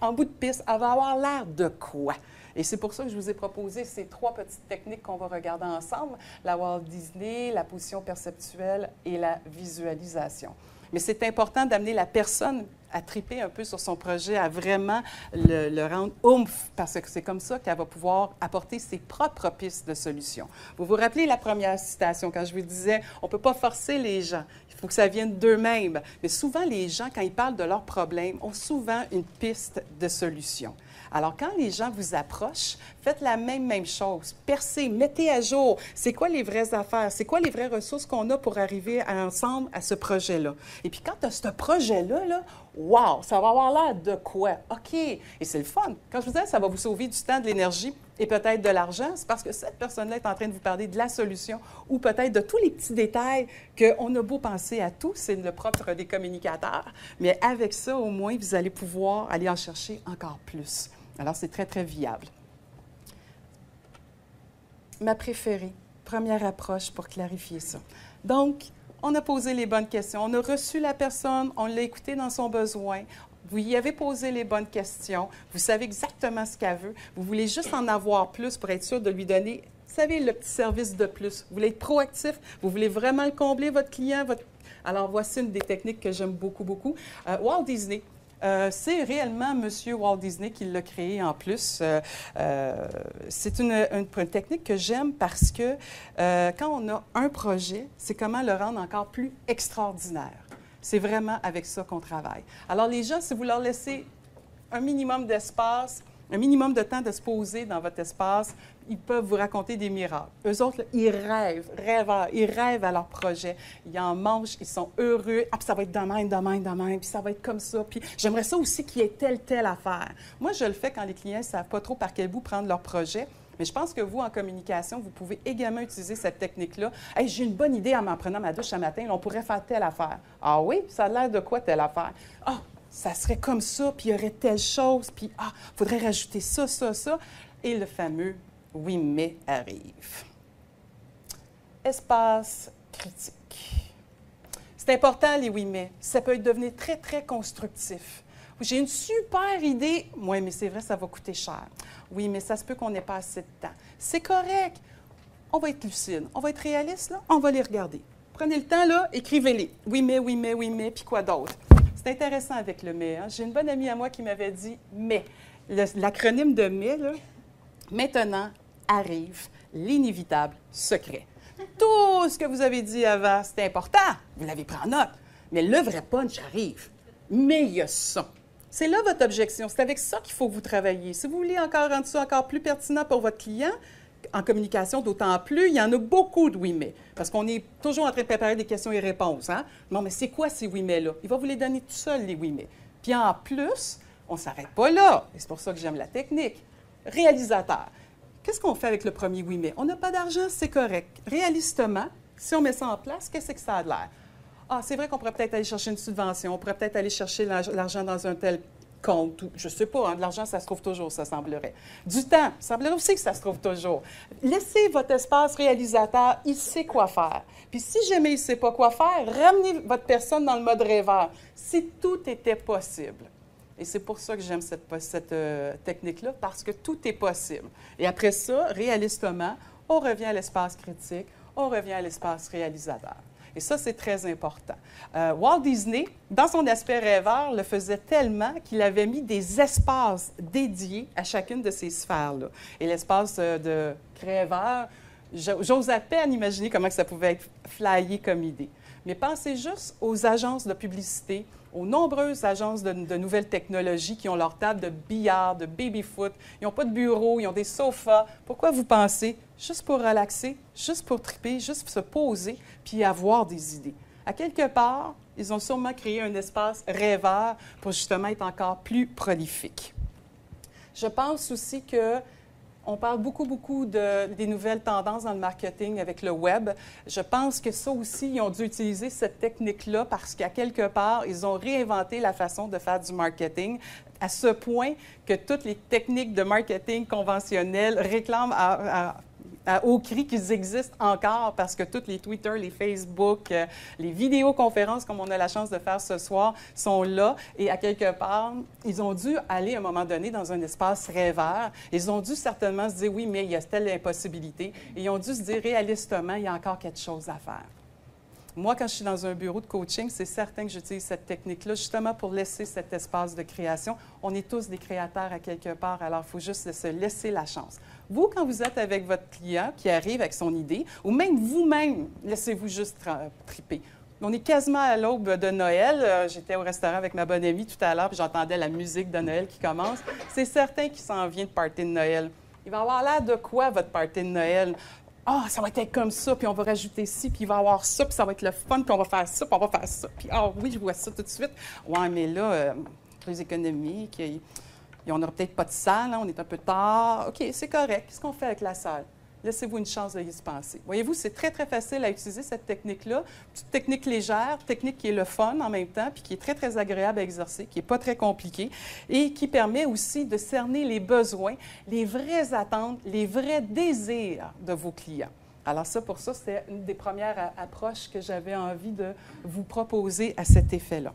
B: en bout de piste, elle va avoir l'air de quoi? » Et c'est pour ça que je vous ai proposé ces 3 petites techniques qu'on va regarder ensemble, la Walt Disney, la position perceptuelle et la visualisation. Mais c'est important d'amener la personne à triper un peu sur son projet, à vraiment le rendre oomph, parce que c'est comme ça qu'elle va pouvoir apporter ses propres pistes de solutions. Vous vous rappelez la première citation, quand je vous disais, on ne peut pas forcer les gens, il faut que ça vienne d'eux-mêmes. Mais souvent, les gens, quand ils parlent de leurs problèmes, ont souvent une piste de solution. Alors, quand les gens vous approchent, faites la même chose. Percez, mettez à jour. C'est quoi les vraies affaires? C'est quoi les vraies ressources qu'on a pour arriver ensemble à ce projet-là? Et puis, quand tu as ce projet-là, là, wow, ça va avoir l'air de quoi? OK. Et c'est le fun. Quand je vous dis ça va vous sauver du temps, de l'énergie et peut-être de l'argent, c'est parce que cette personne-là est en train de vous parler de la solution ou peut-être de tous les petits détails qu'on a beau penser à tout, c'est le propre des communicateurs, mais avec ça, au moins, vous allez pouvoir aller en chercher encore plus. Alors, c'est très, très viable. Ma préférée, première approche pour clarifier ça. Donc, on a posé les bonnes questions, on a reçu la personne, on l'a écouté dans son besoin, vous y avez posé les bonnes questions, vous savez exactement ce qu'elle veut, vous voulez juste en avoir plus pour être sûr de lui donner, vous savez, le petit service de plus. Vous voulez être proactif, vous voulez vraiment le combler, votre client. Alors, voici une des techniques que j'aime beaucoup, beaucoup. Walt Disney. C'est réellement M. Walt Disney qui l'a créé en plus. C'est une technique que j'aime parce que quand on a un projet, c'est comment le rendre encore plus extraordinaire. C'est vraiment avec ça qu'on travaille. Alors les gens, si vous leur laissez un minimum d'espace, un minimum de temps de se poser dans votre espace, ils peuvent vous raconter des miracles. Eux autres, là, ils rêveurs, ils rêvent à leur projet. Ils en mangent, ils sont heureux. Ah, puis ça va être de même, puis ça va être comme ça. Puis j'aimerais ça aussi qu'il y ait telle affaire. Moi, je le fais quand les clients ne savent pas trop par quel bout prendre leur projet. Mais je pense que vous, en communication, vous pouvez également utiliser cette technique-là. « Hey, j'ai une bonne idée en prenant ma douche ce matin, là, on pourrait faire telle affaire. » « Ah oui? Ça a l'air de quoi telle affaire? »« Ah, ça serait comme ça, puis il y aurait telle chose, puis ah, il faudrait rajouter ça. » Et le fameux « oui, mais » arrive. Espace critique. C'est important, les « oui, mais ». Ça peut devenir très, très constructif. J'ai une super idée. Oui, mais c'est vrai, ça va coûter cher. Oui, mais ça se peut qu'on n'ait pas assez de temps. C'est correct. On va être lucide. On va être réaliste, là. On va les regarder. Prenez le temps, là, écrivez-les. Oui, mais, puis quoi d'autre? C'est intéressant avec le « mais ». Hein? J'ai une bonne amie à moi qui m'avait dit « mais ». L'acronyme de « mais », là, maintenant arrive l'inévitable secret. Tout ce que vous avez dit avant, c'est important. Vous l'avez pris en note. Mais le vrai punch arrive. Mais il y a ça. C'est là votre objection. C'est avec ça qu'il faut que vous travailliez. Si vous voulez encore rendre ça encore plus pertinent pour votre client, en communication, d'autant plus, il y en a beaucoup de « oui, mais ». Parce qu'on est toujours en train de préparer des questions et réponses. Hein? Non, mais c'est quoi ces « oui, mais » là? Il va vous les donner tout seul, les « oui, mais ». Puis en plus, on ne s'arrête pas là. Et c'est pour ça que j'aime la technique. Réalisateur. Qu'est-ce qu'on fait avec le premier « oui, mais ». On n'a pas d'argent, c'est correct. Réalistement, si on met ça en place, qu'est-ce que ça a de l'air? Ah, c'est vrai qu'on pourrait peut-être aller chercher une subvention, on pourrait peut-être aller chercher l'argent dans un tel compte, ou, je ne sais pas, hein, de l'argent, ça se trouve toujours, ça semblerait. Du temps, ça semblerait aussi que ça se trouve toujours. Laissez votre espace réalisateur, il sait quoi faire. Puis si jamais il ne sait pas quoi faire, ramenez votre personne dans le mode rêveur. Si tout était possible. Et c'est pour ça que j'aime cette technique-là, parce que tout est possible. Et après ça, réalistement, on revient à l'espace critique, on revient à l'espace réalisateur. Et ça, c'est très important. Walt Disney, dans son aspect rêveur, le faisait tellement qu'il avait mis des espaces dédiés à chacune de ces sphères-là. Et l'espace de rêveur, j'ose à peine imaginer comment ça pouvait être flyé comme idée. Mais pensez juste aux agences de publicité, aux nombreuses agences de nouvelles technologies qui ont leur table de billard, de baby-foot. Ils n'ont pas de bureau, ils ont des sofas. Pourquoi vous pensez? Juste pour relaxer, juste pour triper, juste pour se poser, puis avoir des idées. À quelque part, ils ont sûrement créé un espace rêveur pour justement être encore plus prolifique. Je pense aussi que on parle beaucoup des nouvelles tendances dans le marketing avec le web. Je pense que ça aussi, ils ont dû utiliser cette technique-là parce qu'à quelque part, ils ont réinventé la façon de faire du marketing à ce point que toutes les techniques de marketing conventionnelles réclament à haut cri qu'ils existent encore parce que toutes les Twitter, les Facebook, les vidéoconférences, comme on a la chance de faire ce soir, sont là. Et à quelque part, ils ont dû aller à un moment donné dans un espace rêveur. Ils ont dû certainement se dire, oui, mais il y a telle impossibilité. Et ils ont dû se dire, réalistement, il y a encore quelque chose à faire. Moi, quand je suis dans un bureau de coaching, c'est certain que j'utilise cette technique-là justement pour laisser cet espace de création. On est tous des créateurs à quelque part, alors il faut juste se laisser la chance. Vous, quand vous êtes avec votre client qui arrive avec son idée, ou même vous-même, laissez-vous juste triper. On est quasiment à l'aube de Noël. J'étais au restaurant avec ma bonne amie tout à l'heure, puis j'entendais la musique de Noël qui commence. C'est certain qu'il s'en vient de party de Noël. Il va avoir l'air de quoi, votre party de Noël? Ah, ça va être comme ça, puis on va rajouter ci, puis il va y avoir ça, puis ça va être le fun, puis on va faire ça, puis on va faire ça. Puis, ah oui, je vois ça tout de suite. Ouais, mais là, les économiques, on n'aura peut-être pas de salle, hein, on est un peu tard. OK, c'est correct. Qu'est-ce qu'on fait avec la salle? Laissez-vous une chance d'y penser. Voyez-vous, c'est très, très facile à utiliser cette technique-là. Petite technique légère, technique qui est le fun en même temps, puis qui est très, très agréable à exercer, qui n'est pas très compliquée et qui permet aussi de cerner les besoins, les vraies attentes, les vrais désirs de vos clients. Alors ça, pour ça, c'était une des premières approches que j'avais envie de vous proposer à cet effet-là.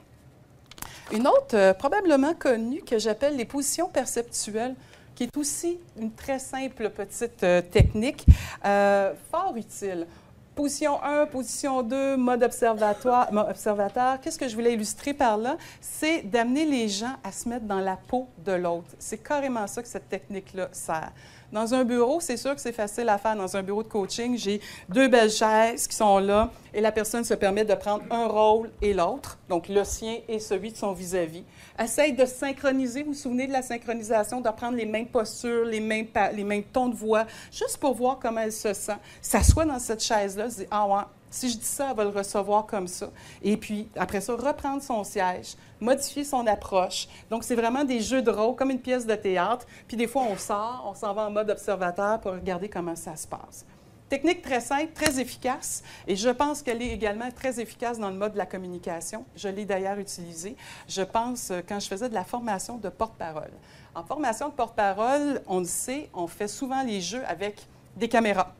B: Une autre, probablement connue, que j'appelle les positions perceptuelles, qui est aussi une très simple petite technique, fort utile. Position 1, position 2, mode observateur. Qu'est-ce que je voulais illustrer par là? C'est d'amener les gens à se mettre dans la peau de l'autre. C'est carrément ça que cette technique-là sert. Dans un bureau, c'est sûr que c'est facile à faire. Dans un bureau de coaching, j'ai 2 belles chaises qui sont là et la personne se permet de prendre un rôle et l'autre, donc le sien et celui de son vis-à-vis. Essaye de synchroniser, vous vous souvenez de la synchronisation, de prendre les mêmes postures, les mêmes tons de voix, juste pour voir comment elle se sent. S'assoit dans cette chaise-là, se dit « Ah ouais, si je dis ça, elle va le recevoir comme ça. » Et puis, après ça, reprendre son siège, modifier son approche. Donc, c'est vraiment des jeux de rôle, comme une pièce de théâtre. Puis des fois, on s'en va en mode observateur pour regarder comment ça se passe. Technique très simple, très efficace, et je pense qu'elle est également très efficace dans le mode de la communication. Je l'ai d'ailleurs utilisée, je pense, quand je faisais de la formation de porte-parole. En formation de porte-parole, on le sait, on fait souvent les jeux avec des caméras.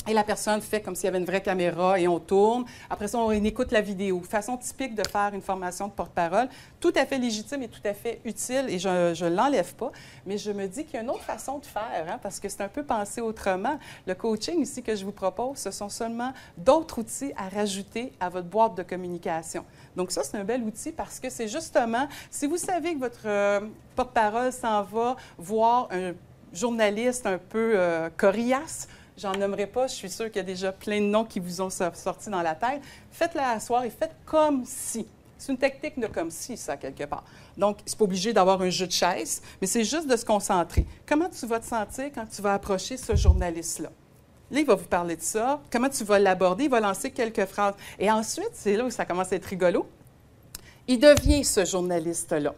B: Et la personne fait comme s'il y avait une vraie caméra et on tourne. Après ça, on écoute la vidéo. Façon typique de faire une formation de porte-parole, tout à fait légitime et tout à fait utile, et je ne l'enlève pas. Mais je me dis qu'il y a une autre façon de faire, hein, parce que c'est un peu pensé autrement. Le coaching ici que je vous propose, ce sont seulement d'autres outils à rajouter à votre boîte de communication. Donc ça, c'est un bel outil parce que c'est justement, si vous savez que votre porte-parole s'en va voir un journaliste un peu coriace, j'en nommerai pas, je suis sûre qu'il y a déjà plein de noms qui vous ont sorti dans la tête. Faites-le asseoir et faites comme si. C'est une technique de comme si, ça, quelque part. Donc, c'est pas obligé d'avoir un jeu de chaise, mais c'est juste de se concentrer. Comment tu vas te sentir quand tu vas approcher ce journaliste-là? Là, il va vous parler de ça. Comment tu vas l'aborder? Il va lancer quelques phrases. Et ensuite, c'est là où ça commence à être rigolo. Il devient ce journaliste-là.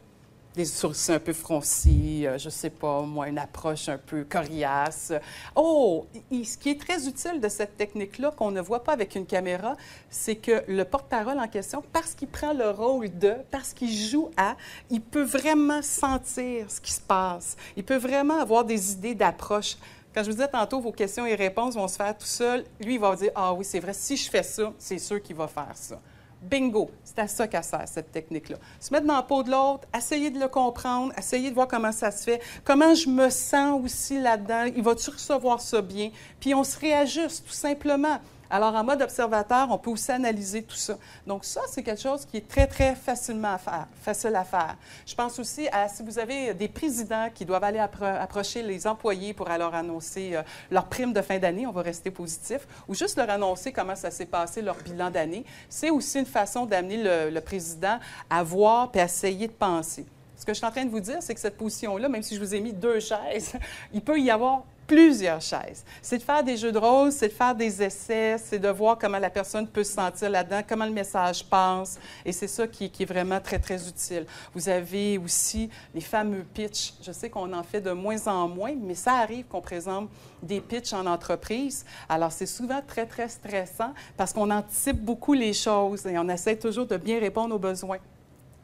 B: des sourcils un peu froncis, je ne sais pas, moi, une approche un peu coriace. Oh, ce qui est très utile de cette technique-là, qu'on ne voit pas avec une caméra, c'est que le porte-parole en question, parce qu'il prend le rôle de, parce qu'il joue à, il peut vraiment sentir ce qui se passe. Il peut vraiment avoir des idées d'approche. Quand je vous disais tantôt, vos questions et réponses vont se faire tout seul, lui, il va vous dire « Ah oui, c'est vrai, si je fais ça, c'est sûr qu'il va faire ça. » Bingo! C'est à ça qu'elle sert, cette technique-là. Se mettre dans la peau de l'autre, essayer de le comprendre, essayer de voir comment ça se fait, comment je me sens aussi là-dedans, il va-tu recevoir ça bien? Puis on se réajuste, tout simplement. Alors, en mode observateur, on peut aussi analyser tout ça. Donc, ça, c'est quelque chose qui est très, très facile à faire. Je pense aussi à si vous avez des présidents qui doivent aller approcher les employés pour leur annoncer leur prime de fin d'année, on va rester positif, ou juste leur annoncer comment ça s'est passé, leur bilan d'année. C'est aussi une façon d'amener le président à voir et à essayer de penser. Ce que je suis en train de vous dire, c'est que cette position-là, même si je vous ai mis 2 chaises, il peut y avoir plusieurs chaises. C'est de faire des jeux de rôle, c'est de faire des essais, c'est de voir comment la personne peut se sentir là-dedans, comment le message passe, et c'est ça qui est vraiment très, très utile. Vous avez aussi les fameux pitchs. Je sais qu'on en fait de moins en moins, mais ça arrive qu'on présente des pitchs en entreprise. Alors, c'est souvent très, très stressant parce qu'on anticipe beaucoup les choses et on essaie toujours de bien répondre aux besoins.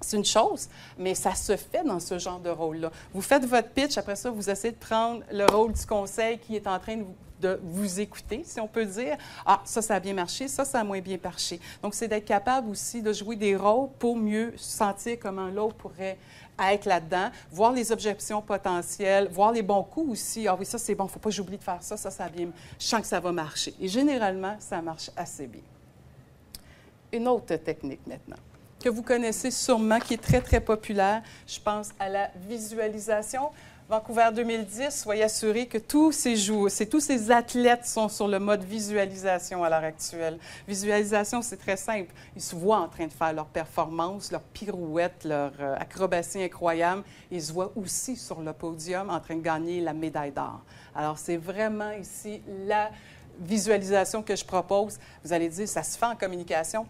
B: C'est une chose, mais ça se fait dans ce genre de rôle-là. Vous faites votre pitch, après ça, vous essayez de prendre le rôle du conseil qui est en train de vous écouter, si on peut dire. Ah, ça a bien marché, ça a moins bien marché. Donc, c'est d'être capable aussi de jouer des rôles pour mieux sentir comment l'autre pourrait être là-dedans, voir les objections potentielles, voir les bons coups aussi. Ah oui, ça, c'est bon, il ne faut pas que j'oublie de faire ça, ça a bien, je sens que ça va marcher. Et généralement, ça marche assez bien. Une autre technique maintenant, que vous connaissez sûrement, qui est très, très populaire. Je pense à la visualisation. Vancouver 2010, soyez assurés que tous ces athlètes sont sur le mode visualisation à l'heure actuelle. Visualisation, c'est très simple. Ils se voient en train de faire leur performance, leur pirouette, leur acrobatie incroyable. Ils se voient aussi sur le podium en train de gagner la médaille d'or. Alors, c'est vraiment ici la visualisation que je propose. Vous allez dire, ça se fait en communication.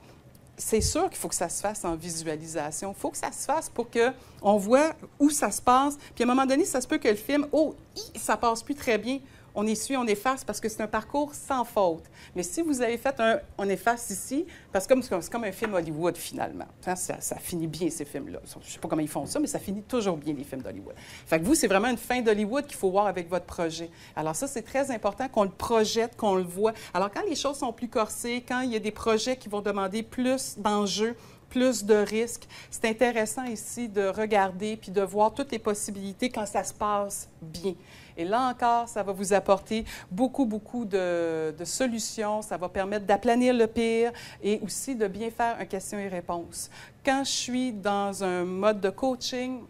B: C'est sûr qu'il faut que ça se fasse en visualisation. Il faut que ça se fasse pour qu'on voit où ça se passe. Puis à un moment donné, ça se peut que le film, ça passe plus très bien. On essuie, on efface parce que c'est un parcours sans faute. Mais si vous avez fait on efface ici, parce que c'est comme un film Hollywood finalement. Ça finit bien ces films-là. Je ne sais pas comment ils font ça, mais ça finit toujours bien les films d'Hollywood. Fait que vous, c'est vraiment une fin d'Hollywood qu'il faut voir avec votre projet. Alors ça, c'est très important qu'on le projette, qu'on le voit. Alors quand les choses sont plus corsées, quand il y a des projets qui vont demander plus d'enjeux, plus de risques, c'est intéressant ici de regarder puis de voir toutes les possibilités quand ça se passe bien. Et là encore, ça va vous apporter beaucoup, beaucoup de solutions. Ça va permettre d'aplanir le pire et aussi de bien faire un question et réponse. Quand je suis dans un mode de coaching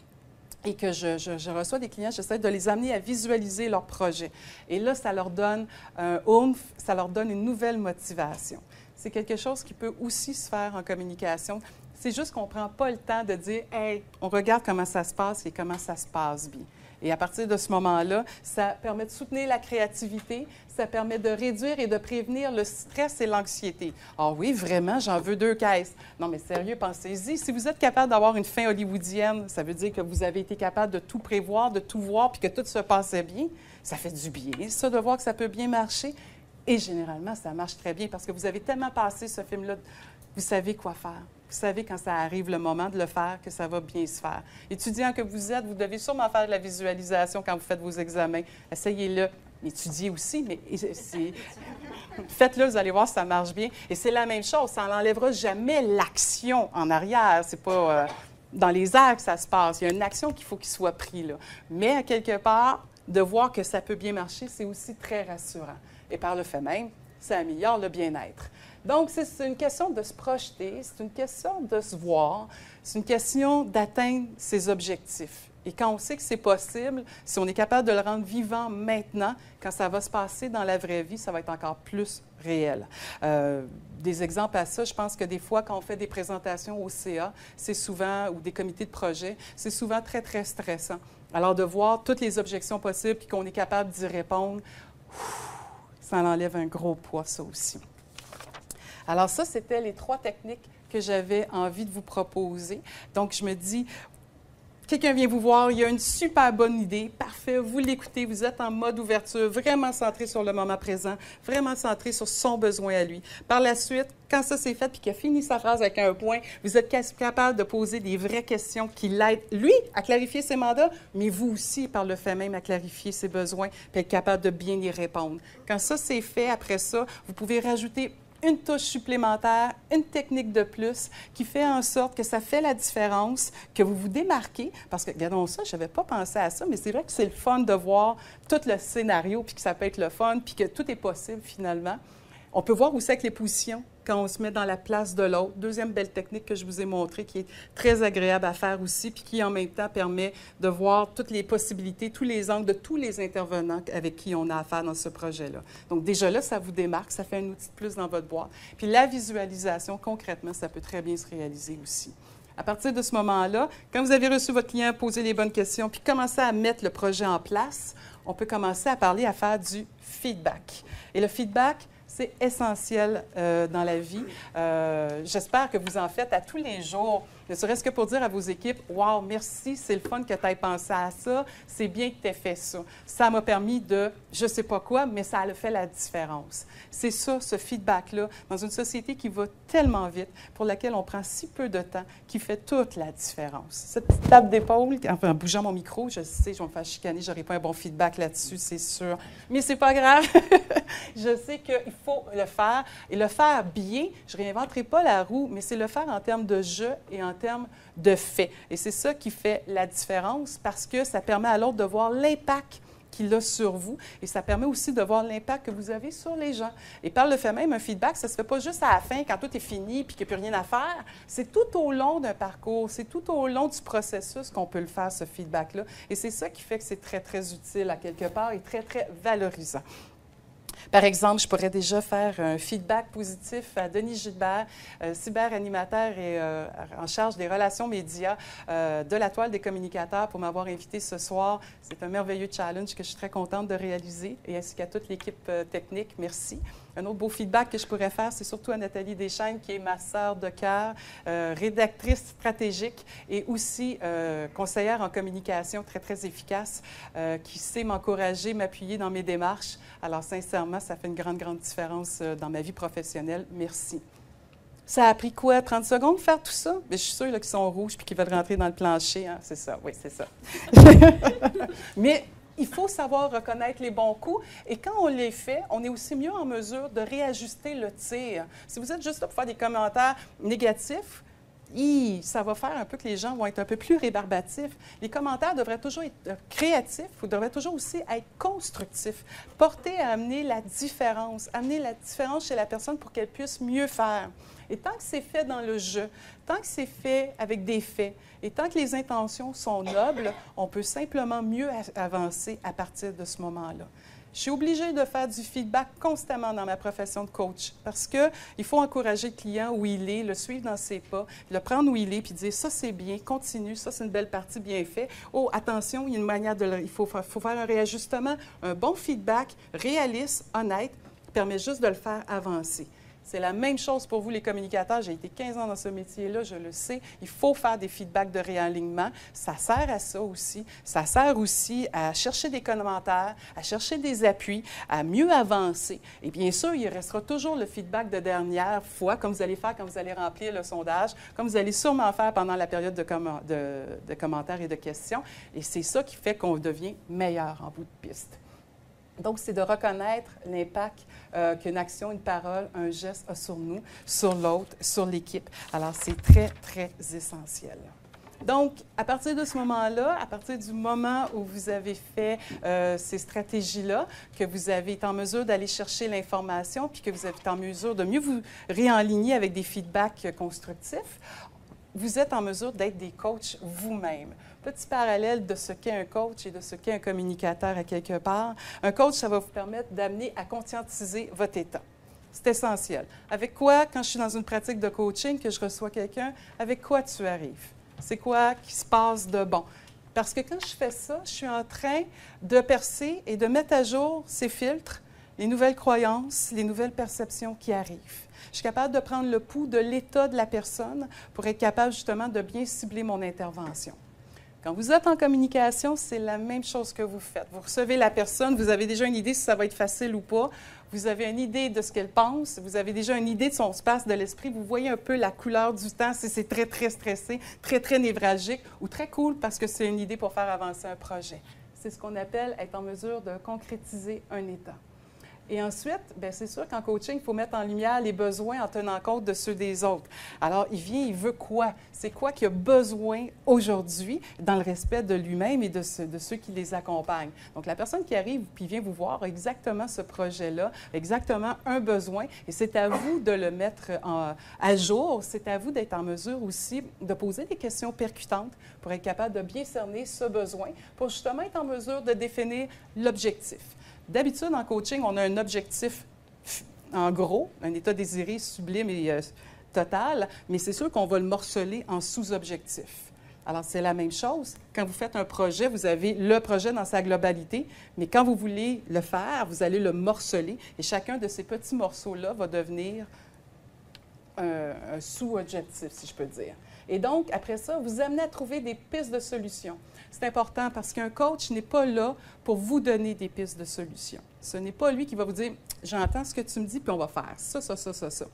B: et que je reçois des clients, j'essaie de les amener à visualiser leur projet. Et là, ça leur donne un oomph, ça leur donne une nouvelle motivation. C'est quelque chose qui peut aussi se faire en communication. C'est juste qu'on ne prend pas le temps de dire « Hey, on regarde comment ça se passe et comment ça se passe bien ». Et à partir de ce moment-là, ça permet de soutenir la créativité, ça permet de réduire et de prévenir le stress et l'anxiété. Ah oui, vraiment, j'en veux 2 caisses. Non, mais sérieux, pensez-y. Si vous êtes capable d'avoir une fin hollywoodienne, ça veut dire que vous avez été capable de tout prévoir, de tout voir, puis que tout se passait bien. Ça fait du bien, ça, de voir que ça peut bien marcher. Et généralement, ça marche très bien parce que vous avez tellement passé ce film-là, vous savez quoi faire. Vous savez quand ça arrive le moment de le faire, que ça va bien se faire. Étudiant que vous êtes, vous devez sûrement faire de la visualisation quand vous faites vos examens. Essayez-le. Étudiez aussi, mais faites-le, vous allez voir si ça marche bien. Et c'est la même chose, ça n'enlèvera jamais l'action en arrière. C'est pas dans les airs que ça se passe. Il y a une action qu'il faut qu'il soit pris là. Mais à quelque part, de voir que ça peut bien marcher, c'est aussi très rassurant. Et par le fait même, ça améliore le bien-être. Donc, c'est une question de se projeter, c'est une question de se voir, c'est une question d'atteindre ses objectifs. Et quand on sait que c'est possible, si on est capable de le rendre vivant maintenant, quand ça va se passer dans la vraie vie, ça va être encore plus réel. Des exemples à ça, je pense que des fois, quand on fait des présentations au CA, c'est souvent, ou des comités de projet, c'est souvent très, très stressant. Alors, de voir toutes les objections possibles et qu'on est capable d'y répondre, ça en enlève un gros poids, ça aussi. Alors ça, c'était les 3 techniques que j'avais envie de vous proposer. Donc, je me dis, quelqu'un vient vous voir, il y a une super bonne idée, parfait, vous l'écoutez, vous êtes en mode ouverture, vraiment centré sur le moment présent, vraiment centré sur son besoin à lui. Par la suite, quand ça c'est fait puis qu'il a fini sa phrase avec un point, vous êtes capable de poser des vraies questions qui l'aident, lui, à clarifier ses mandats, mais vous aussi, par le fait même, à clarifier ses besoins puis être capable de bien y répondre. Quand ça c'est fait, après ça, vous pouvez rajouter une touche supplémentaire, une technique de plus qui fait en sorte que ça fait la différence, que vous vous démarquez. Parce que, regardons ça, je n'avais pas pensé à ça, mais c'est vrai que c'est le fun de voir tout le scénario, puis que ça peut être le fun, puis que tout est possible finalement. On peut voir aussi avec les positions, quand on se met dans la place de l'autre. Deuxième belle technique que je vous ai montrée, qui est très agréable à faire aussi, puis qui en même temps permet de voir toutes les possibilités, tous les angles de tous les intervenants avec qui on a affaire dans ce projet-là. Donc déjà là, ça vous démarque, ça fait un outil de plus dans votre boîte. Puis la visualisation, concrètement, ça peut très bien se réaliser aussi. À partir de ce moment-là, quand vous avez reçu votre client, posez les bonnes questions, puis commencez à mettre le projet en place, on peut commencer à parler, à faire du feedback. Et le feedback, c'est essentiel dans la vie. J'espère que vous en faites à tous les jours, ne serait-ce que pour dire à vos équipes « Wow, merci, c'est le fun que tu aies pensé à ça, c'est bien que tu aies fait ça. Ça m'a permis de je ne sais pas quoi, mais ça a fait la différence. » C'est ça, ce feedback-là, dans une société qui va tellement vite, pour laquelle on prend si peu de temps, qui fait toute la différence. Cette petite tape d'épaule, enfin, en bougeant mon micro, je sais, je vais me faire chicaner, je n'aurai pas un bon feedback là-dessus, c'est sûr. Mais c'est pas grave. Je sais qu'il faut le faire, et le faire bien. Je ne réinventerai pas la roue, mais c'est le faire en termes de jeu et en termes de fait. Et c'est ça qui fait la différence, parce que ça permet à l'autre de voir l'impact qu'il a sur vous, et ça permet aussi de voir l'impact que vous avez sur les gens. Et par le fait même, un feedback, ça ne se fait pas juste à la fin, quand tout est fini et qu'il n'y a plus rien à faire. C'est tout au long d'un parcours, c'est tout au long du processus qu'on peut le faire, ce feedback-là. Et c'est ça qui fait que c'est très, très utile à quelque part et très, très valorisant. Par exemple, je pourrais déjà faire un feedback positif à Denis Gilbert, cyberanimateur et en charge des relations médias de la Toile des communicateurs, pour m'avoir invité ce soir. C'est un merveilleux challenge que je suis très contente de réaliser, et ainsi qu'à toute l'équipe technique. Merci. Un autre beau feedback que je pourrais faire, c'est surtout à Nathalie Deschaines, qui est ma sœur de cœur, rédactrice stratégique et aussi conseillère en communication très, très efficace, qui sait m'encourager, m'appuyer dans mes démarches. Alors, sincèrement, ça fait une grande, grande différence dans ma vie professionnelle. Merci. Ça a pris quoi, 30 secondes, faire tout ça? Mais je suis sûre qu'ils sont rouges puis qu'ils veulent rentrer dans le plancher. Hein? C'est ça, oui, c'est ça. Mais il faut savoir reconnaître les bons coups, et quand on les fait, on est aussi mieux en mesure de réajuster le tir. Si vous êtes juste là pour faire des commentaires négatifs, ça va faire un peu que les gens vont être un peu plus rébarbatifs. Les commentaires devraient toujours être créatifs, ou devraient toujours aussi être constructifs, portés à amener la différence chez la personne pour qu'elle puisse mieux faire. Et tant que c'est fait dans le jeu, tant que c'est fait avec des faits, et tant que les intentions sont nobles, on peut simplement mieux avancer à partir de ce moment-là. Je suis obligée de faire du feedback constamment dans ma profession de coach, parce qu'il faut encourager le client où il est, le suivre dans ses pas, le prendre où il est, puis dire « ça, c'est bien, continue, ça, c'est une belle partie, bien fait. Oh, attention, il y a une manière de... Il faut faire un réajustement. » Un bon feedback, réaliste, honnête, permet juste de le faire avancer. C'est la même chose pour vous, les communicateurs. J'ai été 15 ans dans ce métier-là, je le sais. Il faut faire des feedbacks de réalignement. Ça sert à ça aussi. Ça sert aussi à chercher des commentaires, à chercher des appuis, à mieux avancer. Et bien sûr, il restera toujours le feedback de dernière fois, comme vous allez faire quand vous allez remplir le sondage, comme vous allez sûrement faire pendant la période de commentaires et de questions. Et c'est ça qui fait qu'on devient meilleur en bout de piste. Donc, c'est de reconnaître l'impact qu'une action, une parole, un geste a sur nous, sur l'autre, sur l'équipe. Alors, c'est très, très essentiel. Donc, à partir de ce moment-là, à partir du moment où vous avez fait ces stratégies-là, que vous avez été en mesure d'aller chercher l'information, puis que vous êtes en mesure de mieux vous réaligner avec des feedbacks constructifs, vous êtes en mesure d'être des coachs vous-même. Petit parallèle de ce qu'est un coach et de ce qu'est un communicateur à quelque part. Un coach, ça va vous permettre d'amener à conscientiser votre état. C'est essentiel. Avec quoi, quand je suis dans une pratique de coaching, que je reçois quelqu'un, avec quoi tu arrives? C'est quoi qui se passe de bon? Parce que quand je fais ça, je suis en train de percer et de mettre à jour ces filtres, les nouvelles croyances, les nouvelles perceptions qui arrivent. Je suis capable de prendre le pouls de l'état de la personne pour être capable justement de bien cibler mon intervention. Quand vous êtes en communication, c'est la même chose que vous faites. Vous recevez la personne, vous avez déjà une idée si ça va être facile ou pas. Vous avez une idée de ce qu'elle pense, vous avez déjà une idée de son espace de l'esprit. Vous voyez un peu la couleur du temps, si c'est très, très stressé, très, très névralgique ou très cool parce que c'est une idée pour faire avancer un projet. C'est ce qu'on appelle être en mesure de concrétiser un état. Et ensuite, bien, c'est sûr qu'en coaching, il faut mettre en lumière les besoins en tenant compte de ceux des autres. Alors, il vient, il veut quoi? C'est quoi qu'il a besoin aujourd'hui dans le respect de lui-même et de ceux qui les accompagnent? Donc, la personne qui arrive puis vient vous voir a exactement ce projet-là, exactement un besoin, et c'est à vous de le mettre à jour. C'est à vous d'être en mesure aussi de poser des questions percutantes pour être capable de bien cerner ce besoin, pour justement être en mesure de définir l'objectif. D'habitude, en coaching, on a un objectif en gros, un état désiré sublime et total, mais c'est sûr qu'on va le morceler en sous-objectifs. Alors, c'est la même chose. Quand vous faites un projet, vous avez le projet dans sa globalité, mais quand vous voulez le faire, vous allez le morceler et chacun de ces petits morceaux-là va devenir un sous-objectif, si je peux dire. Et donc, après ça, vous amenez à trouver des pistes de solutions. C'est important parce qu'un coach n'est pas là pour vous donner des pistes de solutions. Ce n'est pas lui qui va vous dire « J'entends ce que tu me dis, puis on va faire ça, ça, ça, ça, ça. »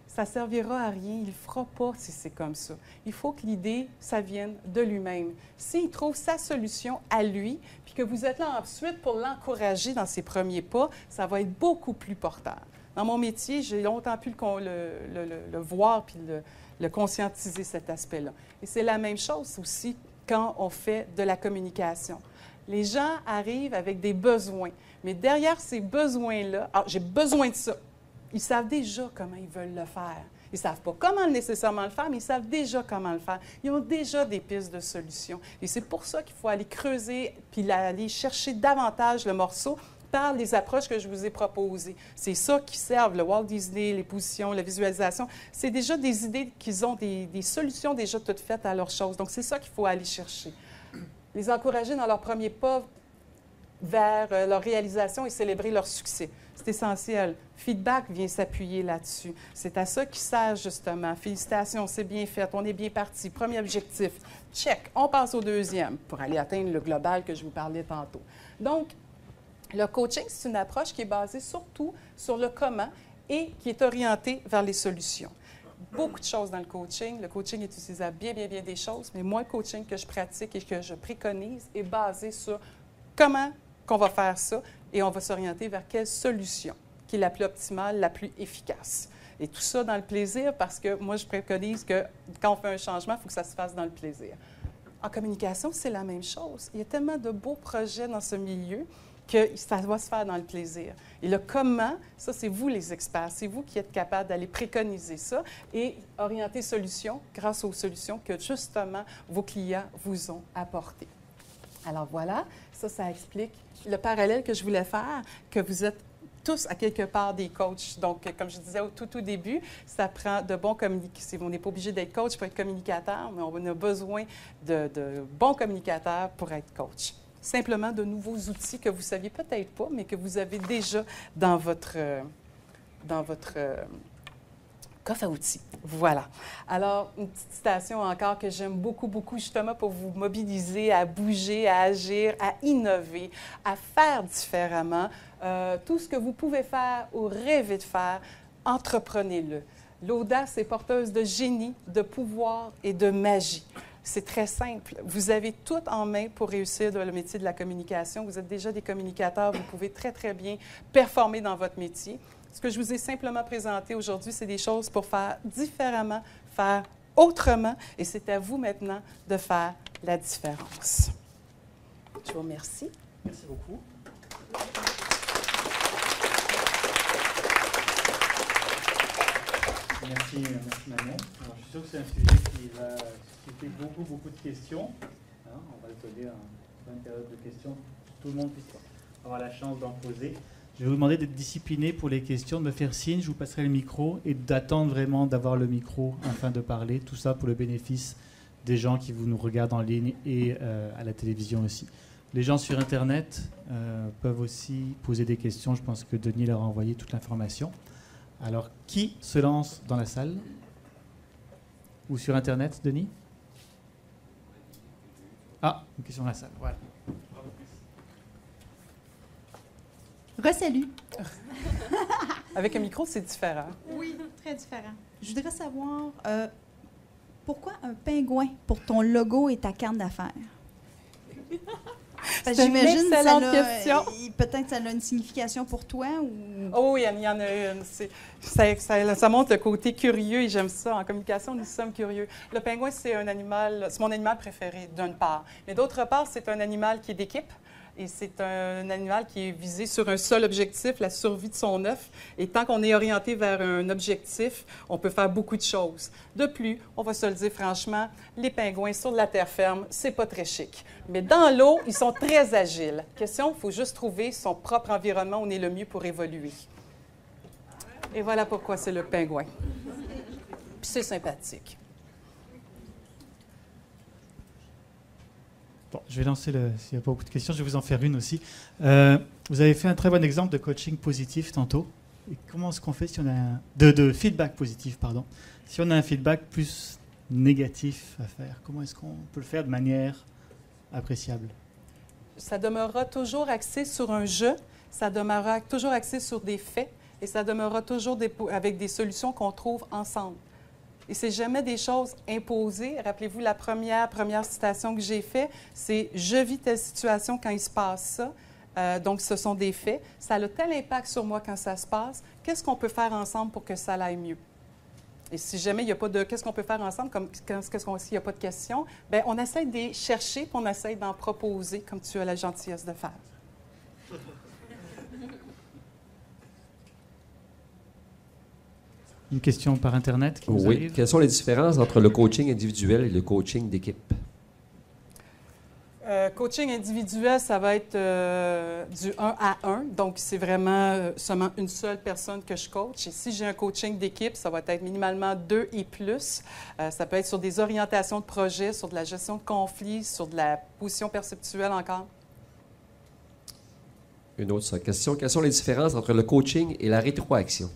B: Ça ne servira à rien, il ne le fera pas si c'est comme ça. Il faut que l'idée, ça vienne de lui-même. S'il trouve sa solution à lui, puis que vous êtes là ensuite pour l'encourager dans ses premiers pas, ça va être beaucoup plus porteur. Dans mon métier, j'ai longtemps pu le voir puis le conscientiser, cet aspect-là. Et c'est la même chose aussi quand on fait de la communication. Les gens arrivent avec des besoins, mais derrière ces besoins-là, « Ah, j'ai besoin de ça », ils savent déjà comment ils veulent le faire. Ils ne savent pas comment nécessairement le faire, mais ils savent déjà comment le faire. Ils ont déjà des pistes de solutions. Et c'est pour ça qu'il faut aller creuser puis aller chercher davantage le morceau par les approches que je vous ai proposées. C'est ça qui servent, le Walt Disney, les positions, la visualisation. C'est déjà des idées qu'ils ont, des solutions déjà toutes faites à leurs choses. Donc, c'est ça qu'il faut aller chercher. Les encourager dans leur premier pas vers leur réalisation et célébrer leur succès. C'est essentiel. Feedback vient s'appuyer là-dessus. C'est à ça qu'ils servent, justement. Félicitations, c'est bien fait, on est bien parti. Premier objectif, check. On passe au deuxième pour aller atteindre le global que je vous parlais tantôt. Donc, le coaching, c'est une approche qui est basée surtout sur le comment et qui est orientée vers les solutions. Beaucoup de choses dans le coaching. Le coaching est utilisé à bien des choses, mais moi, le coaching que je pratique et que je préconise est basé sur comment qu'on va faire ça et on va s'orienter vers quelle solution qui est la plus optimale, la plus efficace. Et tout ça dans le plaisir parce que moi, je préconise que quand on fait un changement, il faut que ça se fasse dans le plaisir. En communication, c'est la même chose. Il y a tellement de beaux projets dans ce milieu que ça va se faire dans le plaisir. Et le comment, ça, c'est vous les experts. C'est vous qui êtes capables d'aller préconiser ça et orienter solutions grâce aux solutions que, justement, vos clients vous ont apportées. Alors voilà, ça explique le parallèle que je voulais faire, que vous êtes tous, à quelque part, des coachs. Donc, comme je disais au tout début, ça prend de bons communicateurs. On n'est pas obligé d'être coach pour être communicateur, mais on a besoin de bons communicateurs pour être coach. Simplement de nouveaux outils que vous ne saviez peut-être pas, mais que vous avez déjà dans votre coffre à outils. Voilà. Alors, une petite citation encore que j'aime beaucoup, justement pour vous mobiliser à bouger, à agir, à innover, à faire différemment. Tout ce que vous pouvez faire ou rêver de faire, entreprenez-le. L'audace est porteuse de génie, de pouvoir et de magie. C'est très simple. Vous avez tout en main pour réussir dans le métier de la communication. Vous êtes déjà des communicateurs, vous pouvez très bien performer dans votre métier. Ce que je vous ai simplement présenté aujourd'hui, c'est des choses pour faire différemment, faire autrement, et c'est à vous maintenant de faire la différence. Je vous remercie.
A: Merci beaucoup. Merci Manon. Alors, je suis sûr que c'est un sujet qui va susciter beaucoup de questions. Hein, on va le coller en une période de questions. Tout le monde puisse avoir la chance d'en poser. Je vais vous demander d'être discipliné pour les questions, de me faire signe, je vous passerai le micro et d'attendre vraiment d'avoir le micro afin de parler. Tout ça pour le bénéfice des gens qui nous regardent en ligne et à la télévision aussi. Les gens sur Internet peuvent aussi poser des questions. Je pense que Denis leur a envoyé toute l'information. Alors, qui se lance dans la salle? Ou sur Internet, Denis? Ah, une question dans la salle, voilà.
C: Re-salut.
B: Avec un micro, c'est différent.
C: Oui, très différent. Je voudrais savoir pourquoi un pingouin pour ton logo et ta carte d'affaires?
B: C'est une excellente question.
C: Peut-être ça a une signification pour toi ou...
B: Oh oui, il y en a une. Ça montre le côté curieux et j'aime ça. En communication, nous sommes curieux. Le pingouin, c'est mon animal préféré, d'une part. Mais d'autre part, c'est un animal qui est d'équipe. Et c'est un animal qui est visé sur un seul objectif, la survie de son œuf. Et tant qu'on est orienté vers un objectif, on peut faire beaucoup de choses. De plus, on va se le dire franchement, les pingouins sur de la terre ferme, c'est pas très chic. Mais dans l'eau, ils sont très agiles. Question, il faut juste trouver son propre environnement où on est le mieux pour évoluer. Et voilà pourquoi c'est le pingouin. Puis c'est sympathique.
A: Bon, je vais lancer s'il n'y a pas beaucoup de questions, je vais vous en faire une aussi. Vous avez fait un très bon exemple de coaching positif tantôt. Et comment est-ce qu'on fait si on a de feedback positif, pardon. Si on a un feedback plus négatif à faire, comment est-ce qu'on peut le faire de manière appréciable?
B: Ça demeurera toujours axé sur un jeu, ça demeurera toujours axé sur des faits et ça demeurera toujours avec des solutions qu'on trouve ensemble. Et c'est jamais des choses imposées. Rappelez-vous, la première citation que j'ai faite, c'est « Je vis telle situation quand il se passe ça ». Donc, ce sont des faits. Ça a tel impact sur moi quand ça se passe. Qu'est-ce qu'on peut faire ensemble pour que ça aille mieux? Et si jamais il n'y a pas de « qu'est-ce qu'on peut faire ensemble », comme s'il n'y a pas de questions, bien, on essaie de les chercher puis on essaie d'en proposer comme tu as la gentillesse de faire.
A: Une question par Internet qui vous arrive.
D: Quelles sont les différences entre le coaching individuel et le coaching d'équipe?
B: Coaching individuel, ça va être du 1 à 1. Donc, c'est vraiment seulement une seule personne que je coach. Et si j'ai un coaching d'équipe, ça va être minimalement 2 et plus. Ça peut être sur des orientations de projet, sur de la gestion de conflits, sur de la position perceptuelle encore.
D: Une autre question. Quelles sont les différences entre le coaching et la rétroaction?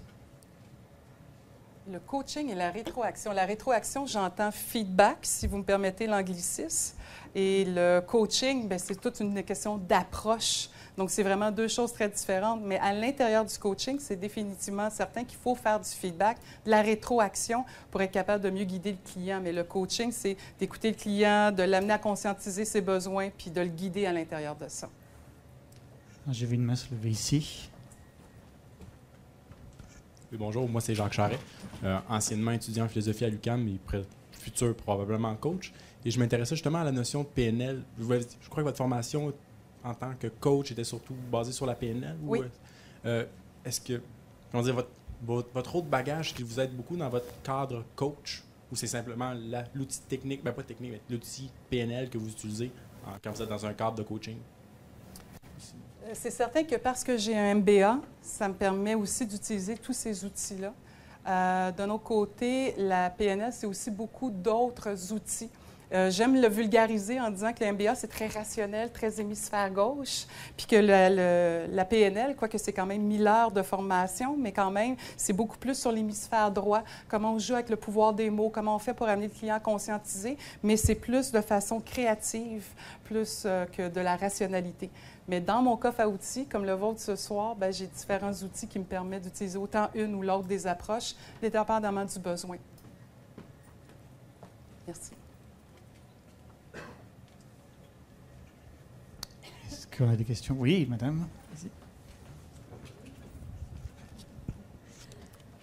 B: Le coaching et la rétroaction. La rétroaction, j'entends feedback, si vous me permettez l'anglicisme. Et le coaching, bien, c'est toute une question d'approche. Donc, c'est vraiment deux choses très différentes. Mais à l'intérieur du coaching, c'est définitivement certain qu'il faut faire du feedback, de la rétroaction pour être capable de mieux guider le client. Mais le coaching, c'est d'écouter le client, de l'amener à conscientiser ses besoins, puis de le guider à l'intérieur de ça.
A: J'ai vu une main se lever ici.
E: Oui, bonjour, moi c'est Jacques Charret, anciennement étudiant en philosophie à l'UQAM et futur probablement coach. Et je m'intéressais justement à la notion de PNL. Je crois que votre formation en tant que coach était surtout basée sur la PNL.
B: Oui.
E: Est-ce que, comment dire, votre autre bagage, qui vous aide beaucoup dans votre cadre coach, ou c'est simplement l'outil technique, ben pas technique, mais l'outil PNL que vous utilisez quand vous êtes dans un cadre de coaching?
B: C'est certain que parce que j'ai un MBA, ça me permet aussi d'utiliser tous ces outils-là. D'un autre côté, la PNL, c'est aussi beaucoup d'autres outils. J'aime le vulgariser en disant que le MBA, c'est très rationnel, très hémisphère gauche, puis que la PNL, quoique c'est quand même 1000 heures de formation, mais quand même, c'est beaucoup plus sur l'hémisphère droit, comment on joue avec le pouvoir des mots, comment on fait pour amener le client à conscientiser, mais c'est plus de façon créative, plus que de la rationalité. Mais dans mon coffre à outils, comme le vôtre ce soir, bien, j'ai différents outils qui me permettent d'utiliser autant une ou l'autre des approches, dépendamment du besoin. Merci.
A: Est-ce qu'on a des questions? Oui, madame.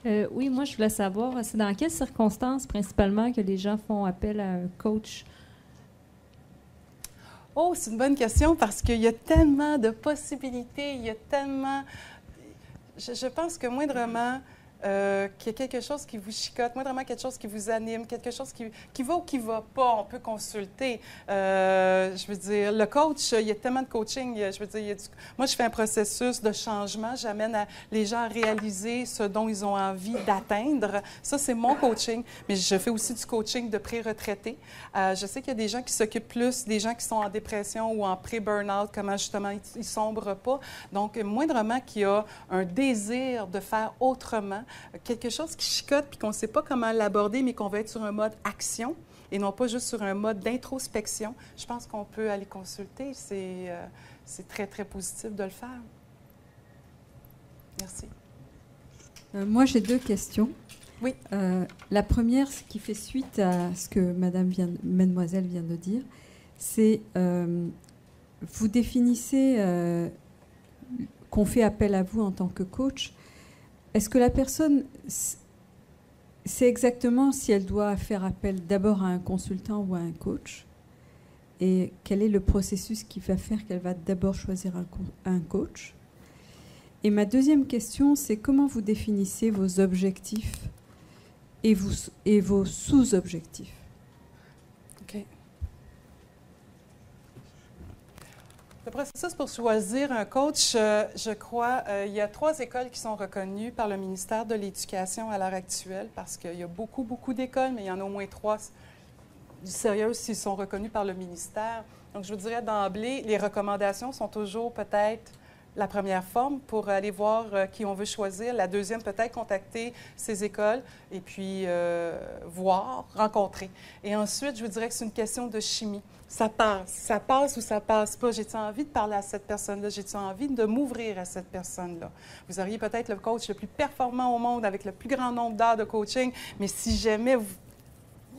F: Oui, moi, je voulais savoir, c'est dans quelles circonstances principalement que les gens font appel à un coach?
B: Oh, c'est une bonne question parce qu'il y a tellement de possibilités, il y a tellement... Je pense que moindrement qu'il y a quelque chose qui vous chicote, moindrement quelque chose qui vous anime, quelque chose qui va ou qui ne va pas, on peut consulter. Je veux dire, le coach, il y a tellement de coaching. Je veux dire, moi, je fais un processus de changement. J'amène les gens à réaliser ce dont ils ont envie d'atteindre. Ça, c'est mon coaching. Mais je fais aussi du coaching de pré-retraités. Je sais qu'il y a des gens qui s'occupent plus des gens qui sont en dépression ou en pré-burnout, comment justement ils ne sombrent pas. Donc, moindrement qu'il y a un désir de faire autrement, quelque chose qui chicote puis qu'on ne sait pas comment l'aborder, mais qu'on va être sur un mode action, et non pas juste sur un mode d'introspection, je pense qu'on peut aller consulter. C'est très, très positif de le faire. Merci.
G: Moi, j'ai 2 questions.
B: Oui.
G: La première, ce qui fait suite à ce que mademoiselle vient de dire, c'est vous définissez qu'on fait appel à vous en tant que coach. Est-ce que la personne sait exactement si elle doit faire appel d'abord à un consultant ou à un coach? Et quel est le processus qui va faire qu'elle va d'abord choisir un coach? Et ma deuxième question, c'est comment vous définissez vos objectifs et vos sous-objectifs?
B: OK. Le processus pour choisir un coach, je crois, il y a 3 écoles qui sont reconnues par le ministère de l'Éducation à l'heure actuelle, parce qu'il y a beaucoup, beaucoup d'écoles, mais il y en a au moins 3 sérieuses qui sont reconnues par le ministère. Donc, je vous dirais d'emblée, les recommandations sont toujours peut-être la première forme pour aller voir qui on veut choisir. La deuxième, peut-être contacter ces écoles et puis voir, rencontrer. Et ensuite, je vous dirais que c'est une question de chimie. Ça passe ou ça passe pas. J'ai-tu envie de parler à cette personne-là? J'ai-tu envie de m'ouvrir à cette personne-là? Vous auriez peut-être le coach le plus performant au monde avec le plus grand nombre d'heures de coaching, mais si jamais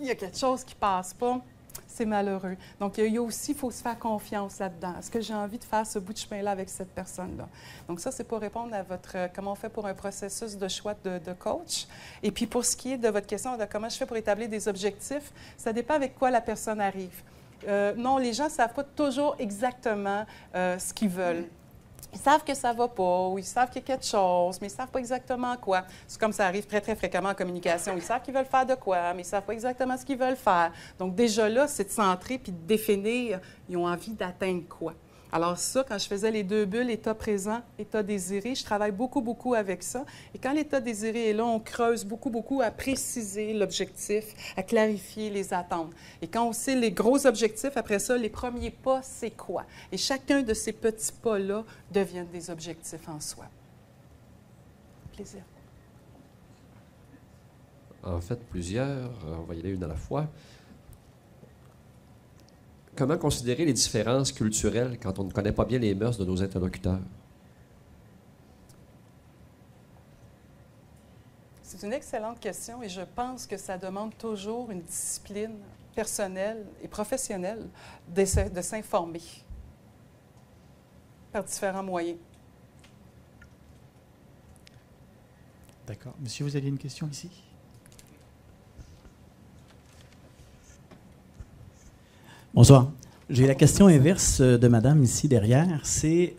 B: il y a quelque chose qui passe pas, c'est malheureux. Donc, il y a aussi, il faut se faire confiance là-dedans. Est-ce que j'ai envie de faire ce bout de chemin-là avec cette personne-là? Donc, ça, c'est pour répondre à comment on fait pour un processus de choix de coach. Et puis, pour ce qui est de votre question de comment je fais pour établir des objectifs, ça dépend avec quoi la personne arrive. Non, les gens ne savent pas toujours exactement ce qu'ils veulent. Ils savent que ça ne va pas, ou ils savent qu'il y a quelque chose, mais ils ne savent pas exactement quoi. C'est comme ça arrive très, très fréquemment en communication. Ils savent qu'ils veulent faire de quoi, mais ils ne savent pas exactement ce qu'ils veulent faire. Donc, déjà là, c'est de centrer puis de définir, ils ont envie d'atteindre quoi. Alors ça, quand je faisais les 2 bulles, état présent, état désiré, je travaille beaucoup, beaucoup avec ça. Et quand l'état désiré est là, on creuse beaucoup, beaucoup à préciser l'objectif, à clarifier les attentes. Et quand on sait les gros objectifs, après ça, les premiers pas, c'est quoi? Et chacun de ces petits pas-là deviennent des objectifs en soi. Plaisir.
D: En fait, plusieurs. On va y aller une à la fois. Comment considérer les différences culturelles quand on ne connaît pas bien les mœurs de nos interlocuteurs?
B: C'est une excellente question et je pense que ça demande toujours une discipline personnelle et professionnelle de s'informer par différents moyens.
A: D'accord. Monsieur, vous aviez une question ici?
H: Bonsoir. J'ai la question inverse de madame ici derrière. C'est,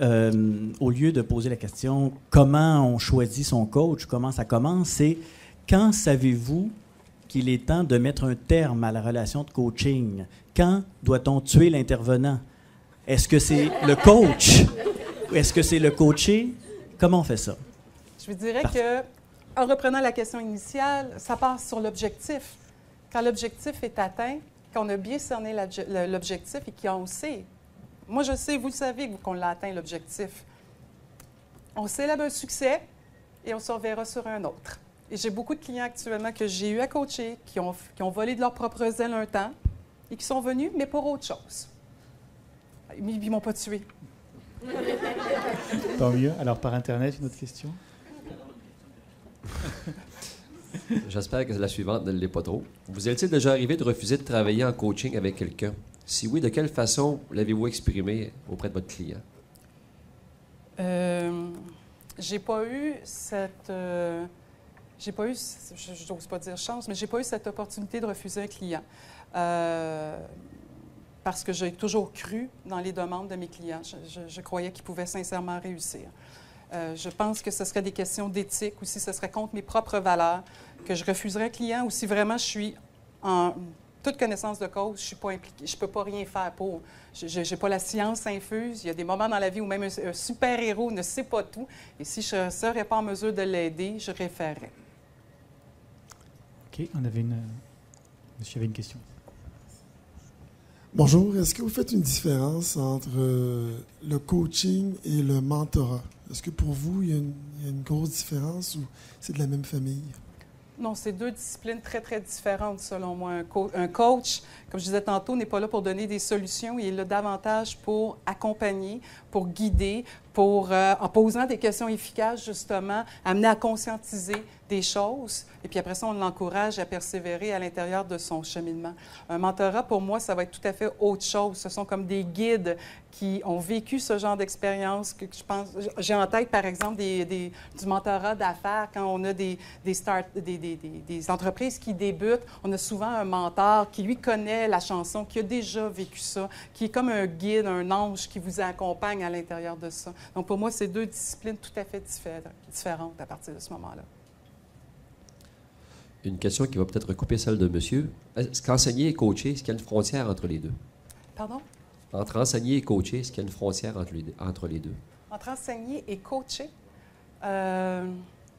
H: au lieu de poser la question comment on choisit son coach, comment ça commence, c'est quand savez-vous qu'il est temps de mettre un terme à la relation de coaching? Quand doit-on tuer l'intervenant? Est-ce que c'est le coach? Est-ce que c'est le coaché? Comment on fait ça?
B: Je vous dirais que, en reprenant la question initiale, ça passe sur l'objectif. Quand l'objectif est atteint, qu'on a bien cerné l'objectif et qu'on sait. Moi, je sais, vous le savez qu'on l'a atteint, l'objectif. On célèbre un succès et on se reverra sur un autre. Et j'ai beaucoup de clients actuellement que j'ai eu à coacher, qui ont volé de leurs propres ailes un temps et qui sont venus, mais pour autre chose. Mais ils ne m'ont pas tué.
A: Tant mieux. Alors, par Internet, une autre question?
D: J'espère que la suivante ne l'est pas trop. Vous est-il déjà arrivé de refuser de travailler en coaching avec quelqu'un? Si oui, de quelle façon l'avez-vous exprimé auprès de votre client?
B: J'ai pas eu cette... je n'ose pas dire chance, mais j'ai pas eu cette opportunité de refuser un client. Parce que j'ai toujours cru dans les demandes de mes clients. Je croyais qu'ils pouvaient sincèrement réussir. Je pense que ce serait des questions d'éthique ou si ce serait contre mes propres valeurs que je refuserais un client ou si vraiment je suis en toute connaissance de cause, je ne suis pas impliquée, je ne peux pas rien faire pour. Je n'ai pas la science infuse. Il y a des moments dans la vie où même un super-héros ne sait pas tout. Et si je ne serais pas en mesure de l'aider, je référerais.
A: OK. Monsieur avait une question.
I: Bonjour. Est-ce que vous faites une différence entre le coaching et le mentorat? Est-ce que pour vous, il y a une grosse différence ou c'est de la même famille?
B: Non, c'est deux disciplines très, très différentes, selon moi. Un coach, comme je disais tantôt, n'est pas là pour donner des solutions. Il est là davantage pour accompagner, pour guider, en posant des questions efficaces, justement, amener à conscientiser des choses. Et puis après ça, on l'encourage à persévérer à l'intérieur de son cheminement. Un mentorat, pour moi, ça va être tout à fait autre chose. Ce sont comme des guides qui ont vécu ce genre d'expérience. Que je pense, j'ai en tête, par exemple, du mentorat d'affaires. Quand on a des entreprises qui débutent, on a souvent un mentor qui, lui, connaît la chanson, qui a déjà vécu ça, qui est comme un guide, un ange qui vous accompagne à l'intérieur de ça. Donc, pour moi, c'est deux disciplines tout à fait différentes à partir de ce moment-là.
D: Une question qui va peut-être recouper celle de monsieur. Est-ce qu'enseigner et coacher, est-ce qu'il y a une frontière entre les deux?
B: Pardon? Entre
D: enseigner et coacher, est-ce qu'il y a une frontière entre les deux?
B: Entre enseigner et coacher?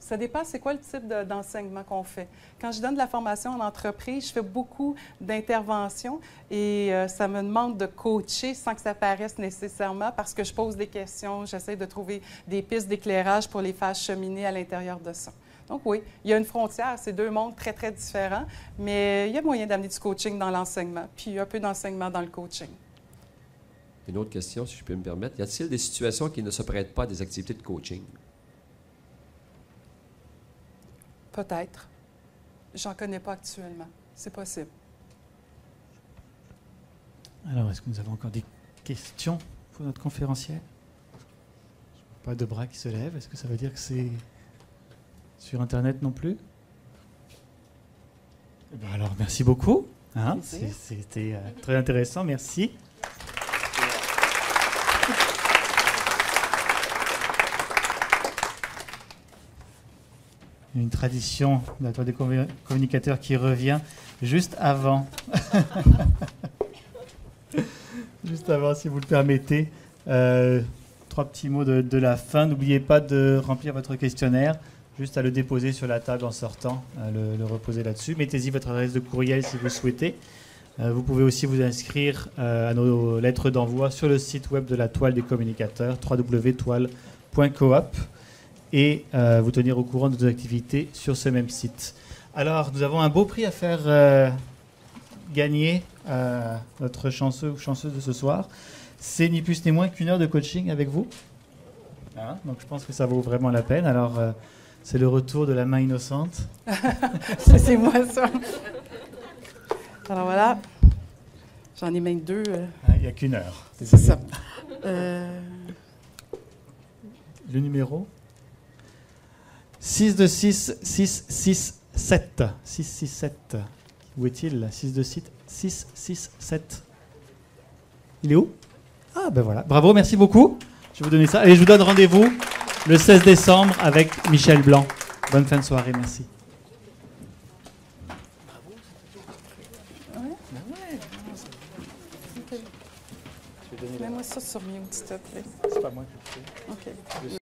B: Ça dépend, c'est quoi le type d'enseignement qu'on fait. Quand je donne de la formation en entreprise, je fais beaucoup d'interventions et ça me demande de coacher sans que ça paraisse nécessairement parce que je pose des questions, j'essaie de trouver des pistes d'éclairage pour les faire cheminer à l'intérieur de ça. Donc oui, il y a une frontière, c'est deux mondes très, très différents, mais il y a moyen d'amener du coaching dans l'enseignement, puis un peu d'enseignement dans le coaching.
D: Une autre question, si je peux me permettre. Y a-t-il des situations qui ne se prêtent pas à des activités de coaching?
B: Peut-être. J'en connais pas actuellement. C'est possible.
A: Alors, est-ce que nous avons encore des questions pour notre conférencière? Pas de bras qui se lèvent. Est-ce que ça veut dire que c'est sur Internet non plus? Eh bien, alors, merci beaucoup. Hein? C'était très intéressant. Merci. Une tradition de la Toile des communicateurs qui revient juste avant. Juste avant, si vous le permettez. 3 petits mots de la fin. N'oubliez pas de remplir votre questionnaire, juste à le déposer sur la table en sortant, le reposer là-dessus. Mettez-y votre adresse de courriel si vous souhaitez. Vous pouvez aussi vous inscrire à nos lettres d'envoi sur le site web de la Toile des communicateurs, www.toile.coop. et vous tenir au courant de nos activités sur ce même site. Alors, nous avons un beau prix à faire gagner à notre chanceux ou chanceuse de ce soir. C'est ni plus ni moins qu'1 heure de coaching avec vous. Hein? Donc, je pense que ça vaut vraiment la peine. Alors, c'est le retour de la main innocente.
B: C'est moi, ça. Alors, voilà. J'en ai même 2.
A: Il n'y a qu'1 heure.
B: C'est ça.
A: Le numéro 626 667. 667. Où est-il? 626 667. Il est où? Ah, ben voilà. Bravo, merci beaucoup. Je vais vous donner ça. Et je vous donne rendez-vous le 16 décembre avec Michel Blanc. Bonne fin de soirée, merci.
B: Mets-moi ça sur mute, s'il te plaît.
A: C'est pas moi qui le fais.
B: OK.